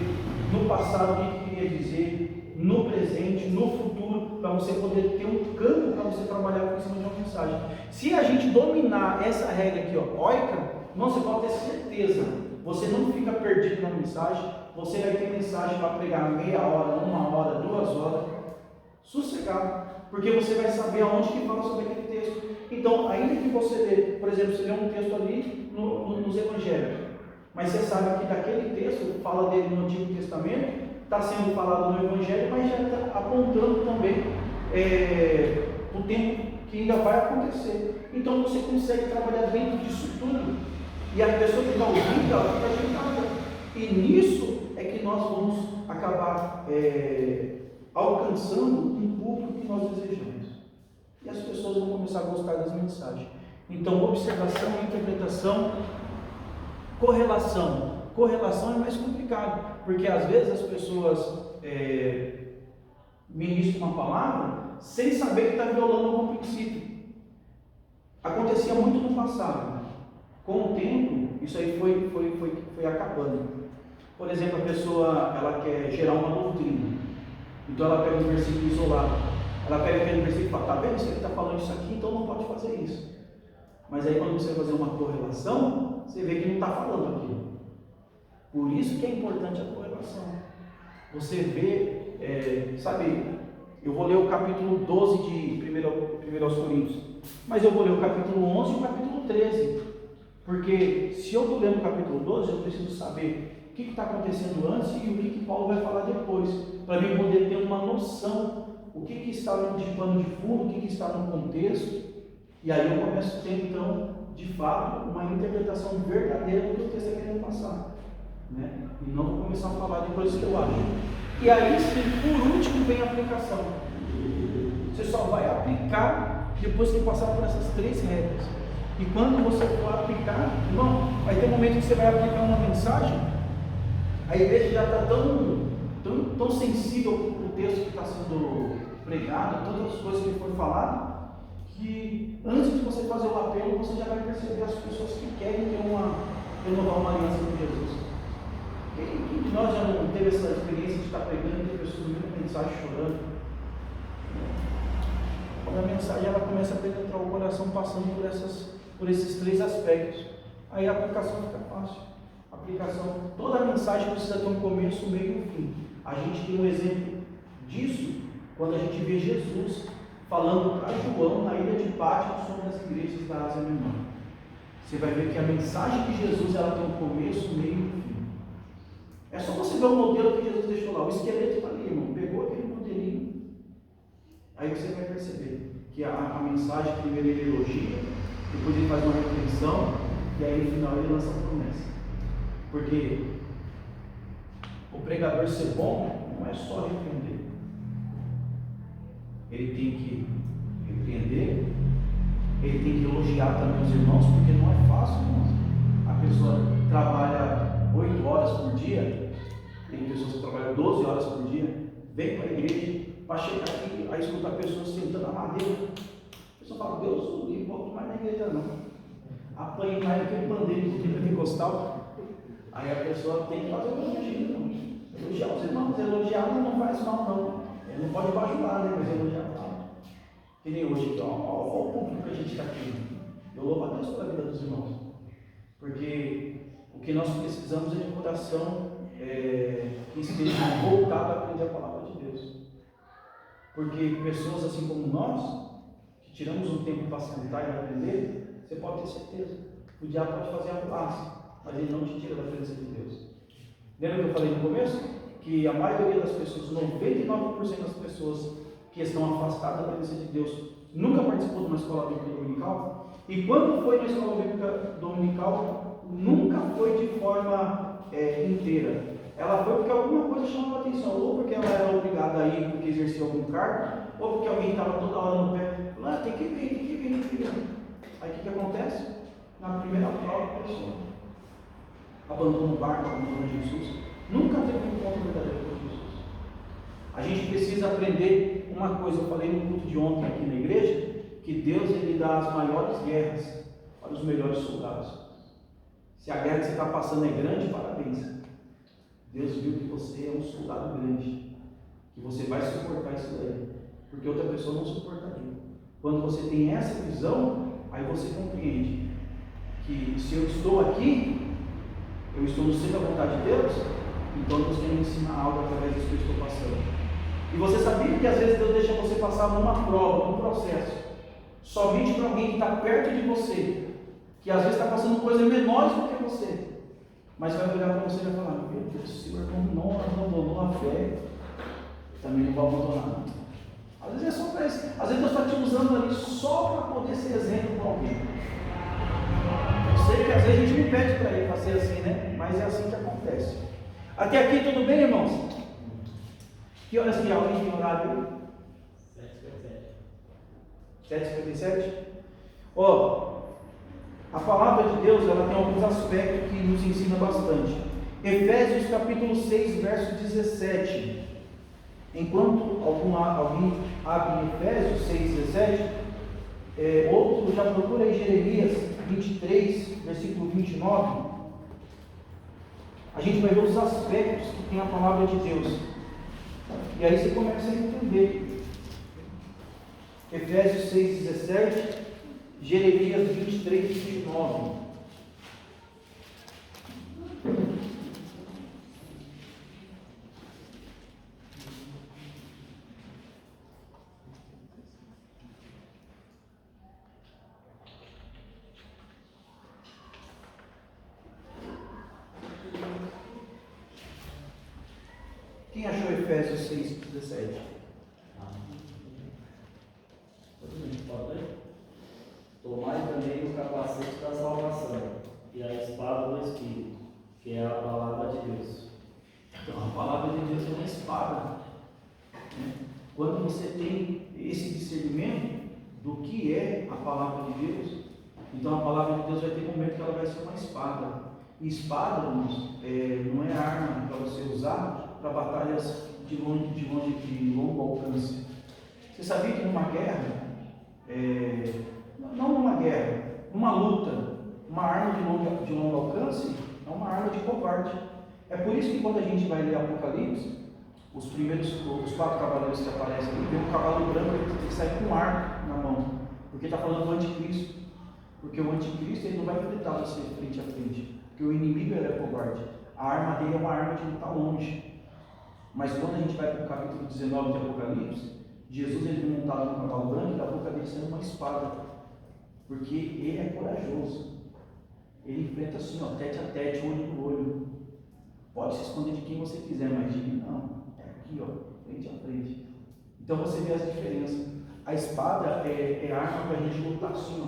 no passado o que queria dizer, no presente, no futuro, para você poder ter um campo para você trabalhar em cima de uma mensagem. Se a gente dominar essa regra aqui, oica, você pode ter certeza, você não fica perdido na mensagem, você vai ter mensagem para pregar meia hora, 1 hora, 2 horas, sossegado, porque você vai saber aonde que fala sobre aquele texto. Então, ainda que você lê, por exemplo, você lê um texto ali nos Evangelhos, mas você sabe que daquele texto, fala dele no Antigo Testamento, está sendo falado no Evangelho, mas já está apontando também o tempo que ainda vai acontecer. Então, você consegue trabalhar dentro disso tudo, e a pessoa que está ouvindo, ela fica agitada. E nisso é que nós vamos acabar alcançando um público que nós desejamos. E as pessoas vão começar a gostar das mensagens. Então, observação, interpretação, correlação. Correlação é mais complicado, porque às vezes as pessoas ministram uma palavra sem saber que está violando algum princípio. Acontecia muito no passado. Com o tempo, isso aí foi acabando. Por exemplo, a pessoa ela quer gerar uma doutrina. Então ela pega um versículo isolado. Ela pega aquele versículo e fala, está vendo? Se ele está falando isso aqui, então não pode fazer isso. Mas aí quando você vai fazer uma correlação, você vê que não está falando aquilo. Por isso que é importante a correlação. Você vê, eu vou ler o capítulo 12 de 1 aos Coríntios, mas eu vou ler o capítulo 11 e o capítulo 13. Porque se eu estou lendo o capítulo 12, eu preciso saber o que está acontecendo antes e o que Paulo vai falar depois, para mim poder ter uma noção o que está no pano de fundo, o que está no contexto, e aí eu começo a ter então, de fato, uma interpretação verdadeira do que o texto está querendo passar. né? E não vou começar a falar de coisas que eu acho. E aí sim, por último, vem a aplicação. Você só vai aplicar depois que passar por essas 3 regras. E quando você for aplicar, irmão, vai ter um momento que você vai aplicar uma mensagem, a igreja já está tão sensível com o texto que está sendo pregado, todas as coisas que foi falado, que antes de você fazer o apelo, você já vai perceber as pessoas que querem renovar uma aliança com Jesus. Quem de nós já não teve essa experiência de estar pregando e ter pessoas no meio da mensagem chorando? Quando a mensagem ela começa a penetrar o coração, passando por esses 3 aspectos, aí a aplicação fica fácil. A aplicação, toda a mensagem precisa ter um começo, um meio e um fim. A gente tem um exemplo disso quando a gente vê Jesus falando para João na ilha de Pátmos sobre as igrejas da Ásia Menor. Você vai ver que a mensagem de Jesus ela tem um começo, um meio e um fim. É só você ver o modelo que Jesus deixou lá. O esqueleto está ali, irmão. Pegou aquele modelinho. Aí você vai perceber que a mensagem, primeiro ele elogia, depois ele faz uma reflexão, e aí no final ele lança a promessa. Porque o pregador ser bom não é só repreender. Ele tem que repreender, ele tem que elogiar também os irmãos, porque não é fácil, irmãos. A pessoa trabalha 8 horas por dia, tem pessoas que trabalham 12 horas por dia, vem para a igreja, para chegar aqui, aí escutar pessoas sentando na madeira. A pessoa fala, Deus, eu não volto mais na igreja não. Apanha mais aquele bandeiro do pentecostal. Aí a pessoa tem que fazer o elogio, não. Elogiar os irmãos, elogiar não faz mal não. Ele não pode bajular, né? Mas elogiar não. Que nem hoje, então, olha o público que a gente está aqui. Eu louvo a Deus pela vida dos irmãos. Porque o que nós precisamos é de um coração que esteja voltado a aprender a palavra de Deus. Porque pessoas assim como nós, que tiramos um tempo para sentar e aprender, você pode ter certeza, o diabo pode fazer a classe, mas ele não te tira da presença de Deus. Lembra que eu falei no começo? Que a maioria das pessoas, 99% das pessoas que estão afastadas da presença de Deus, nunca participou de uma escola bíblica dominical, e quando foi na escola bíblica dominical, nunca foi de forma inteira. Ela foi porque alguma coisa chamou a atenção, ou porque ela era obrigada a ir porque exercia algum cargo, ou porque alguém estava toda hora no pé, falando, tem que vir. Aí o que acontece? Na primeira prova, a pessoa abandona o barco, abandona Jesus, nunca teve um encontro verdadeiro com Jesus. A gente precisa aprender uma coisa, eu falei no culto de ontem aqui na igreja, que Deus ele dá as maiores guerras para os melhores soldados. Se a guerra que você está passando é grande, parabéns. Deus viu que você é um soldado grande, que você vai suportar isso daí, porque outra pessoa não suportaria. Quando você tem essa visão, aí você compreende que se eu estou aqui, eu estou no centro da vontade de Deus, então Deus tem que me ensinar algo através disso que eu estou passando. E você sabia que às vezes Deus deixa você passar numa prova, num processo, somente para alguém que está perto de você, que às vezes está passando coisas menores do que você, mas vai olhar para você e vai falar, meu Deus, o Senhor não abandonou a fé, também não vai abandonar não. Às vezes é só para isso, às vezes Deus está te usando ali só para poder ser exemplo para alguém. Eu sei que às vezes a gente não pede para ele para ser assim, né? Mas é assim que acontece. Até aqui tudo bem, irmãos? Que horas que alguém tem horário? 7h57. Ó, a palavra de Deus ela tem alguns aspectos que nos ensina bastante. Efésios capítulo 6, verso 17. Enquanto alguém abre Efésios 6, 17, outro já procura em Jeremias 23, versículo 29. A gente vai ver os aspectos que tem a palavra de Deus. E aí você começa a entender. Efésios 6, 17, Jeremias 23, 29. Quem achou Efésios 6, 17? Tomai também o capacete da salvação e a espada do Espírito, que é a palavra de Deus? Então, a palavra de Deus é uma espada. Né? Quando você tem esse discernimento do que é a palavra de Deus, então a palavra de Deus vai ter um momento que ela vai ser uma espada. E espada, irmãos, não é arma para você usar para batalhas de longo alcance. Você sabia que numa guerra, não numa guerra, numa luta, uma arma de longo alcance é uma arma de covarde. É por isso que quando a gente vai ler Apocalipse, os 4 cavaleiros que aparecem ali, vem um cavalo branco, ele tem que sair com um arco na mão, porque está falando do anticristo. Porque o anticristo ele não vai enfrentar você frente a frente, porque o inimigo ele é covarde. A arma dele é uma arma de lutar longe. Mas quando a gente vai para o capítulo 19 de Apocalipse, Jesus ele montado no cavalo branco e da boca dele saiu uma espada, porque ele é corajoso. Ele enfrenta assim, ó, tete a tete, olho no olho. Pode se esconder de quem você quiser, mas de mim não. É aqui, ó, frente a frente. Então você vê as diferenças. A espada é arma para a gente lutar assim, ó,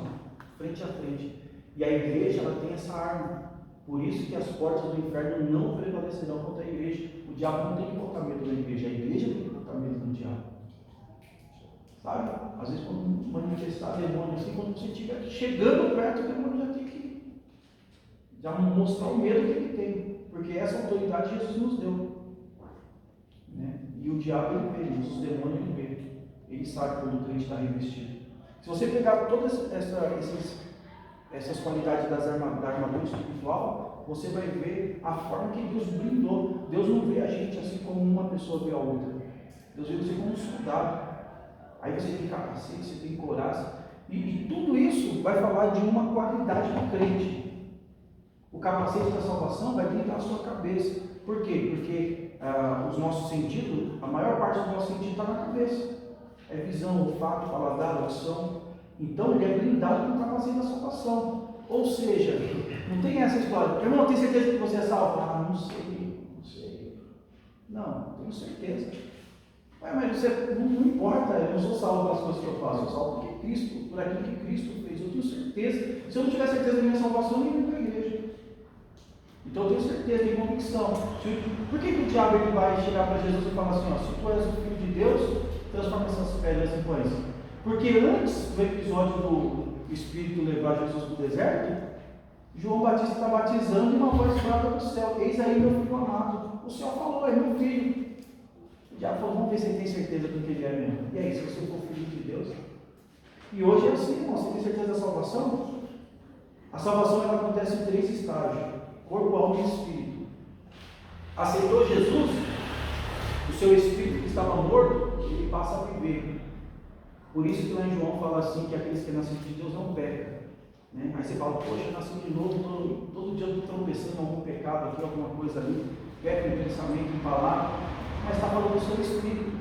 frente a frente. E a igreja ela tem essa arma. Por isso que as portas do inferno não prevalecerão contra a igreja. O diabo não tem que botar medo na igreja, a igreja tem que botar medo no diabo. Sabe? Às vezes quando manifestar demônio assim, quando você estiver chegando perto, o demônio já tem que mostrar o medo que ele tem. Porque essa autoridade Jesus nos deu. Né? E o diabo ele vê, os demônios ele vê. Ele sabe quando o crente está revestido. Se você pegar todas essas qualidades da armadura espiritual, você vai ver a forma que Deus blindou. Deus não vê a gente assim como uma pessoa vê a outra. Deus vê você como um soldado. Aí você tem capacete, você tem couraça. E tudo isso vai falar de uma qualidade do crente. O capacete da salvação vai blindar a sua cabeça. Por quê? Porque os nossos sentidos, a maior parte do nosso sentido está na cabeça. É visão, olfato, paladar, audição. Então ele é blindado com o capacete da salvação. Ou seja, não tem essa história. Eu não tenho certeza que você é salvo. Ah, não sei. Não, tenho certeza. Mas você, não importa, eu não sou salvo pelas coisas que eu faço, eu sou salvo porque Cristo, por aquilo que Cristo fez. Eu tenho certeza. Se eu não tiver certeza da minha salvação, eu nem venho para a igreja. Então eu tenho certeza, tenho convicção. Por que o diabo ele vai chegar para Jesus e falar assim, ó, se tu és o Filho de Deus, transforma essas pedras em pães? Porque antes do episódio do Espírito levar Jesus para o deserto, João Batista está batizando e uma voz brota do céu: eis aí meu filho amado. O céu falou: é meu filho. O diabo falou: vamos ver se ele tem certeza do que ele é mesmo. E aí, se você for filho de Deus? E hoje é assim, irmão, você tem certeza da salvação? A salvação ela acontece em 3 estágios: corpo, alma e espírito. Aceitou Jesus, o seu espírito que estava morto, ele passa a viver. Por isso que lá em João fala assim, que aqueles que nascem de Deus não pecam. Né? Aí você fala: poxa, eu nasci de novo, todo dia eu estou tropeçando em algum pecado aqui, alguma coisa ali, peco em pensamento, em palavra, mas está falando do seu espírito.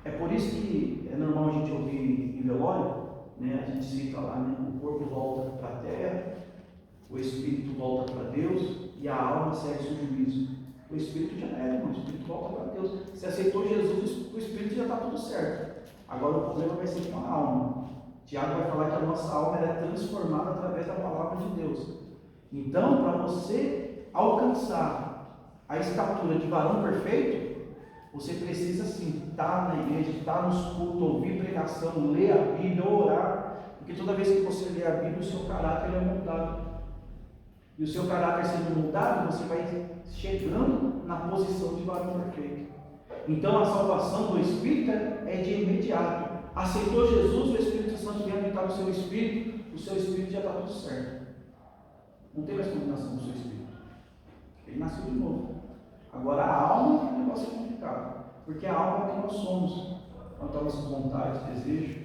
É por isso que é normal a gente ouvir em velório, né? A gente cita lá, né? O corpo volta para a terra, o espírito volta para Deus e a alma segue o seu juízo. O espírito já é, irmão, o espírito volta para Deus. Se aceitou Jesus, o espírito já está tudo certo. Agora o problema vai ser com a alma. Tiago vai falar que a nossa alma é transformada através da palavra de Deus. Então, para você alcançar a estatura de varão perfeito, você precisa sim estar na igreja, estar nos cultos, ouvir pregação, ler a Bíblia, orar. Porque toda vez que você lê a Bíblia, o seu caráter é moldado. E o seu caráter sendo moldado, você vai chegando na posição de varão perfeito. Então a salvação do Espírito é de imediato. Aceitou Jesus, o Espírito Santo vem habitar no seu espírito, o seu espírito já está tudo certo. Não tem mais condenação no seu espírito. Ele nasceu de novo. Agora a alma é um negócio complicado. Porque a alma é o que nós somos. Quanto às nossas vontades, desejos.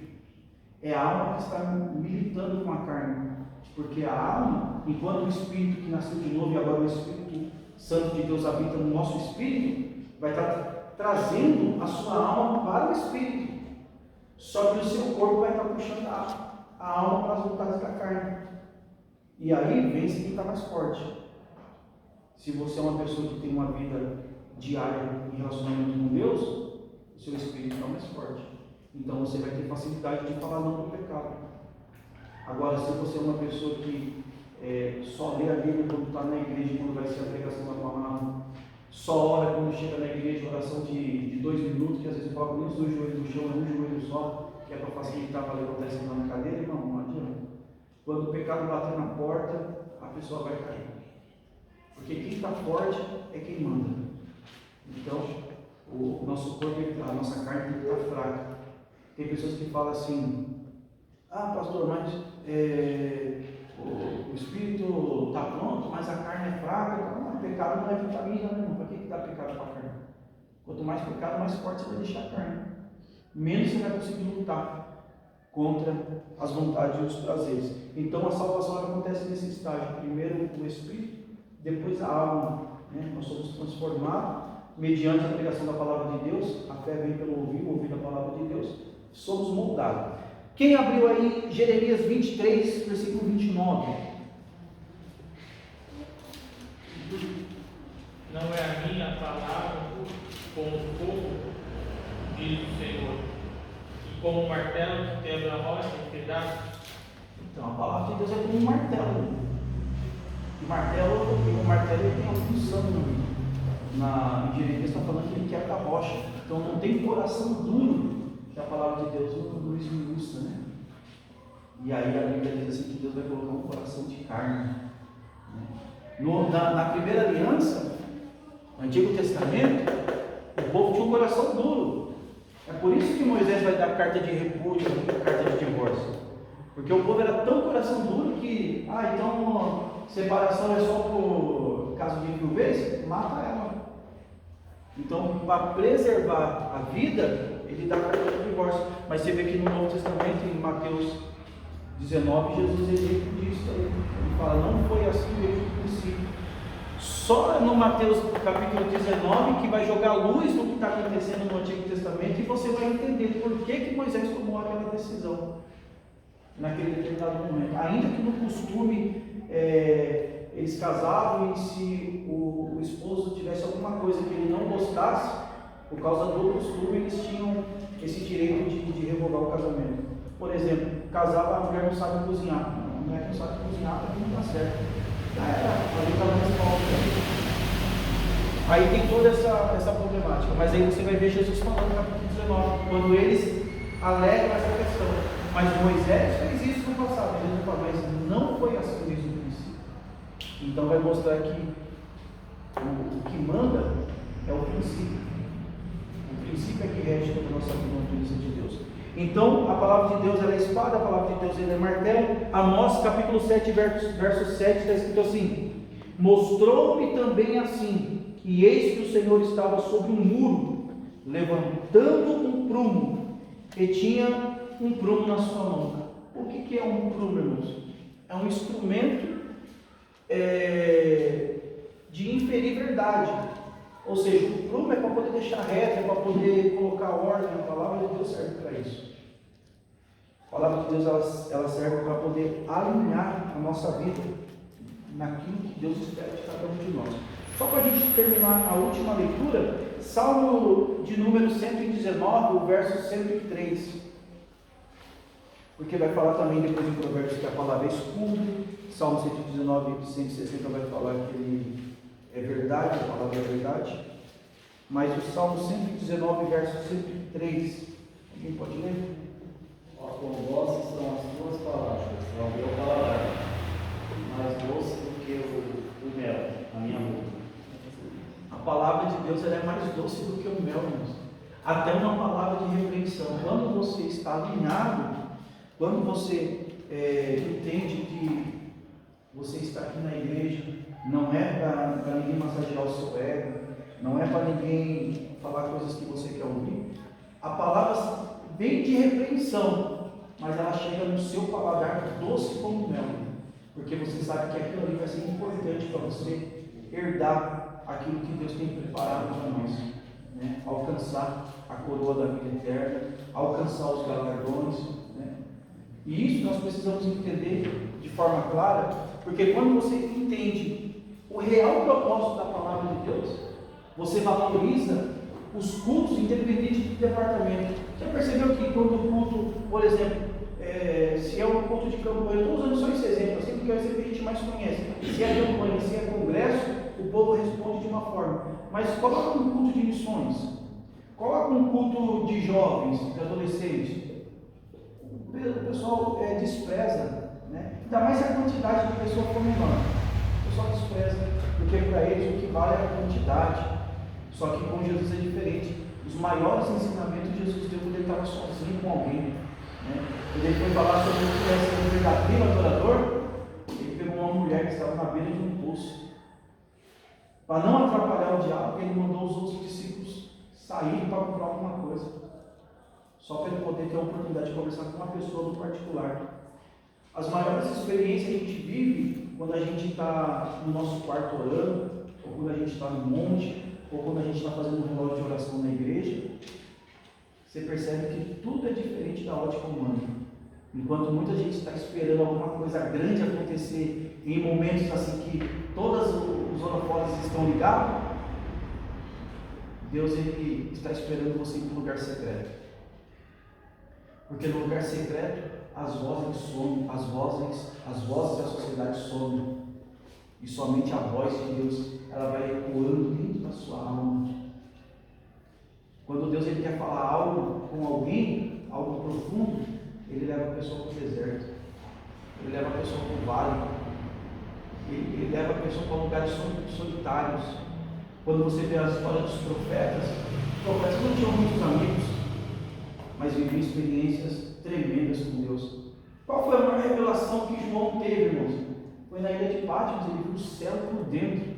É a alma que está militando com a carne. Porque a alma, enquanto o Espírito que nasceu de novo e agora o Espírito Santo de Deus habita no nosso espírito, vai estar trazendo a sua alma para o Espírito. Só que o seu corpo vai estar puxando a alma para as vontades da carne. E aí vence quem está mais forte. Se você é uma pessoa que tem uma vida diária em relacionamento com Deus, o seu espírito está mais forte. Então você vai ter facilidade de falar não para o pecado. Agora, se você é uma pessoa que só lê a Bíblia quando está na igreja, quando vai ser a pregação da palavra, só ora quando chega na igreja, oração de 2 minutos, que às vezes coloca menos 2 joelhos no chão, é um joelho só, que é para facilitar para levantar e sentar na cadeira. Irmão, não adianta. Quando o pecado bater na porta, a pessoa vai cair. Porque quem está forte é quem manda. Então, o nosso corpo, a nossa carne tem que estar fraca. Tem pessoas que falam assim: ah, pastor, mas o espírito está pronto, mas a carne é fraca. Não, pecado não é vitamina, né? Para que dá pecado para a carne? Quanto mais pecado, mais forte você vai deixar a carne. Menos você vai conseguir lutar contra as vontades e os prazeres. Então a salvação acontece nesse estágio: primeiro o espírito, depois a alma, né? Nós somos transformados mediante a pregação da palavra de Deus. A fé vem pelo ouvir a palavra de Deus. Somos moldados. Quem abriu aí Jeremias 23, versículo 29? Não é a minha palavra como fogo, diz o Senhor, e como um martelo que quebra a rocha em pedaços? Então a palavra de Deus é como um martelo. O martelo ele tem a função. Em Jeremias está falando que ele quebra a rocha. Então não tem coração duro, que a palavra de Deus não esmiuça, né? E aí a Bíblia diz assim que Deus vai colocar um coração de carne, né? Na primeira aliança, no Antigo Testamento, o povo tinha um coração duro. É por isso que Moisés vai dar carta de repúdio, carta de divórcio. Porque o povo era tão coração duro que, então separação é só por caso de viuvez, mata ela. Então, para preservar a vida, ele dá carta de divórcio. Mas você vê que no Novo Testamento, em Mateus 19, Jesus exemplo disso aí. Ele fala: não foi assim desde o princípio. Só no Mateus capítulo 19 que vai jogar luz no que está acontecendo no Antigo Testamento, e você vai entender por que Moisés tomou aquela decisão naquele determinado momento. Ainda que no costume eles casavam, e se o esposo tivesse alguma coisa que ele não gostasse, por causa do costume, eles tinham esse direito de revogar o casamento. Por exemplo, casava, a mulher não sabe cozinhar. A mulher não sabe cozinhar, para que não dá certo. Aí tem toda essa problemática. Mas aí você vai ver Jesus falando no capítulo 19, quando eles alegam essa questão. Mas Moisés fez isso no passado. Jesus fala: mas não foi assim desde o princípio. Então vai mostrar que o que manda é o princípio. O princípio é que rege toda a nossa vida na presença de Deus. Então a palavra de Deus ela é espada, a palavra de Deus ela é martelo. Amós capítulo 7, verso 7 está escrito assim: mostrou-me também assim, que eis que o Senhor estava sobre um muro, levantando um prumo, e tinha um prumo na sua mão. O que é um prumo, irmãos? É um instrumento de inferir verdade. Ou seja, o prumo é para poder deixar reto, é para poder colocar ordem. A palavra de Deus serve para isso. A palavra de Deus ela serve para poder alinhar a nossa vida naquilo que Deus espera de cada um de nós. Só para a gente terminar a última leitura, Salmo de número 119, o verso 103. Porque vai falar também depois em Provérbios que a palavra é escudo. Salmo 119, 160 vai falar que ele é verdade, a palavra é verdade. Mas o Salmo 119, verso 103, alguém pode ler? Quão doces são as tuas palavras, é o meu paladar, mais doce do que o mel, a minha boca. A palavra de Deus ela é mais doce do que o mel, irmãos. Até uma palavra de repreensão. Quando você está alinhado, quando você entende que você está aqui na igreja, não é para ninguém massagear o seu ego, não é para ninguém falar coisas que você quer ouvir. A palavra vem de repreensão, mas ela chega no seu paladar doce como mel, porque você sabe que aquilo ali vai ser importante para você herdar aquilo que Deus tem preparado para nós, né? Alcançar a coroa da vida eterna, alcançar os galardões, né? E isso nós precisamos entender de forma clara, porque quando você entende o real propósito da palavra de Deus, você valoriza os cultos independente do departamento. Já percebeu que quando o culto, por exemplo, se é um culto de campanha, eu estou usando só esse exemplo, assim, porque é o exemplo que a gente mais conhece. Se é campanha, se é congresso, o povo responde de uma forma. Mas coloca um culto de missões, coloca um culto de jovens, de adolescentes. O pessoal despreza, né? Ainda mais se a quantidade de pessoas for menor. O pessoal despreza, porque para eles o que vale é a quantidade. Só que com Jesus é diferente. Os maiores ensinamentos Jesus deu quando ele estava sozinho com alguém, né? Quando ele foi falar sobre o que é ser um verdadeiro adorador, ele pegou uma mulher que estava na beira de um poço. Para não atrapalhar o diálogo, ele mandou os outros discípulos saírem para comprar alguma coisa, só para ele poder ter a oportunidade de conversar com uma pessoa no particular. As maiores experiências que a gente vive quando a gente está no nosso quarto orando, ou quando a gente está no monte, ou quando a gente está fazendo um relógio de oração na igreja, você percebe que tudo é diferente da ótica humana. Enquanto muita gente está esperando alguma coisa grande acontecer em momentos assim que todos os holofotes estão ligados, Deus ele está esperando você ir para um lugar secreto. Porque no lugar secreto as vozes somem, as vozes da sociedade somem. E somente a voz de Deus ela vai ecoando dentro da sua alma. Quando Deus ele quer falar algo com alguém, algo profundo, ele leva a pessoa para o deserto, ele leva a pessoa para o vale, ele leva a pessoa para lugares solitários. Quando você vê a história dos profetas, os profetas não tinham muitos amigos, mas viviam experiências tremendas com Deus. Qual foi a maior revelação que João teve, irmãos? Foi na ilha de Patmos. Ele viu o céu por dentro,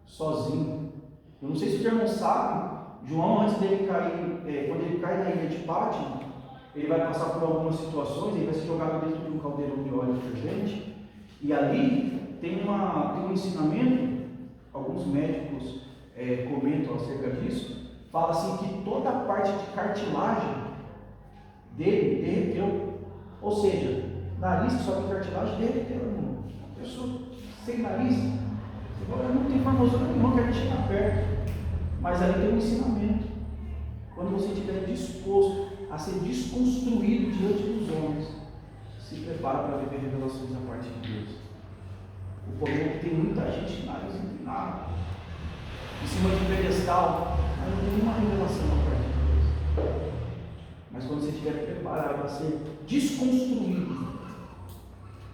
sozinho. Eu não sei se os irmãos sabem, João, antes dele cair, quando ele cai na ilha de Patmos, ele vai passar por algumas situações, ele vai ser jogado dentro de um caldeirão de óleo fervente, e ali tem um ensinamento, alguns médicos comentam acerca disso, fala assim que toda a parte de cartilagem dele derreteu, ou seja, nariz que só tem cartilagem derreteu, irmão. Uma pessoa sem nariz, você fala, não tem formosura nenhuma, quer chegar perto, mas ali tem um ensinamento. Quando você estiver disposto a ser desconstruído diante dos homens, se prepara para viver revelações da parte de Deus. O problema é que tem muita gente nariz inclinado, em cima de um pedestal, mas não tem nenhuma revelação da parte de Deus. Mas quando você estiver preparado para ser desconstruído,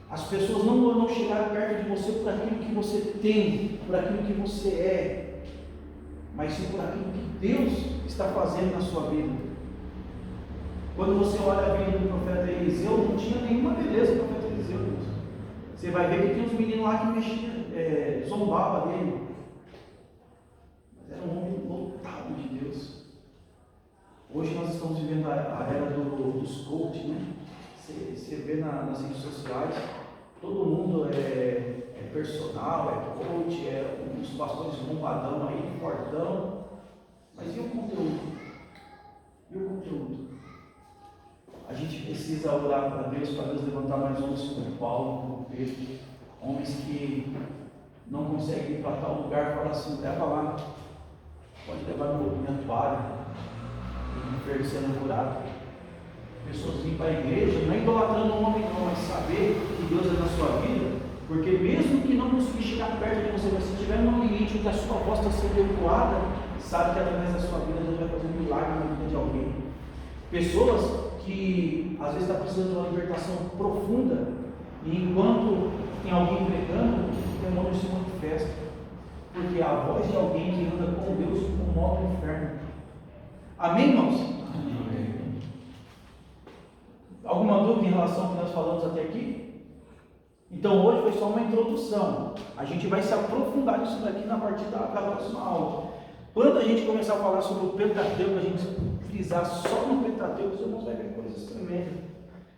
as pessoas não vão chegar perto de você por aquilo que você tem, por aquilo que você é, mas sim por aquilo que Deus está fazendo na sua vida. Quando você olha a vida do profeta Eliseu, não tinha nenhuma beleza do profeta Eliseu. Você vai ver que tem uns meninos lá que mexiam, zombavam dele. Mas era um homem lotado de Deus. Hoje nós estamos vivendo a era dos coach, né? Você vê nas redes sociais, todo mundo é personal, é coach, uns pastores bombadão aí, fortão. Mas e o conteúdo? E o conteúdo? A gente precisa orar para Deus levantar mais homens como Paulo, como Pedro, homens que não conseguem ir para tal lugar e falar assim, leva lá, pode levar minha toalha, enfermo sendo curado. Pessoas vêm para a igreja, não é idolatrando um homem não, mas saber que Deus é na sua vida, porque mesmo que não conseguir chegar perto de você, mas se estiver num limite onde a sua voz está sendo ecoada, sabe que através da sua vida Deus vai fazer um milagre na vida de alguém. Pessoas que às vezes está precisando de uma libertação profunda, e enquanto tem alguém pregando, o demônio se manifesta, porque a voz de alguém que anda com Deus incomoda o inferno. Amém, irmãos? Amém. Alguma dúvida em relação ao que nós falamos até aqui? Então hoje foi só uma introdução. A gente vai se aprofundar nisso daqui na partir da próxima aula. Quando a gente começar a falar sobre o Pentateuco, a gente frisar só no Pentateuco, os irmãos vão ver coisas tremendas.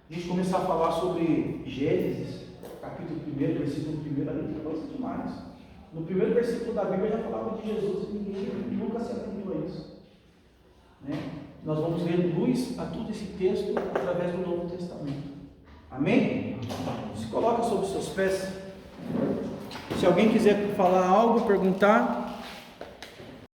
A gente começar a falar sobre Gênesis, capítulo 1, versículo 1, ali tem coisa demais. No primeiro versículo da Bíblia já falava de Jesus e ninguém nunca se atendeu a isso. Né? Nós vamos ver luz a todo esse texto através do Novo Testamento. Amém? Se coloca sobre os seus pés. Se alguém quiser falar algo, perguntar.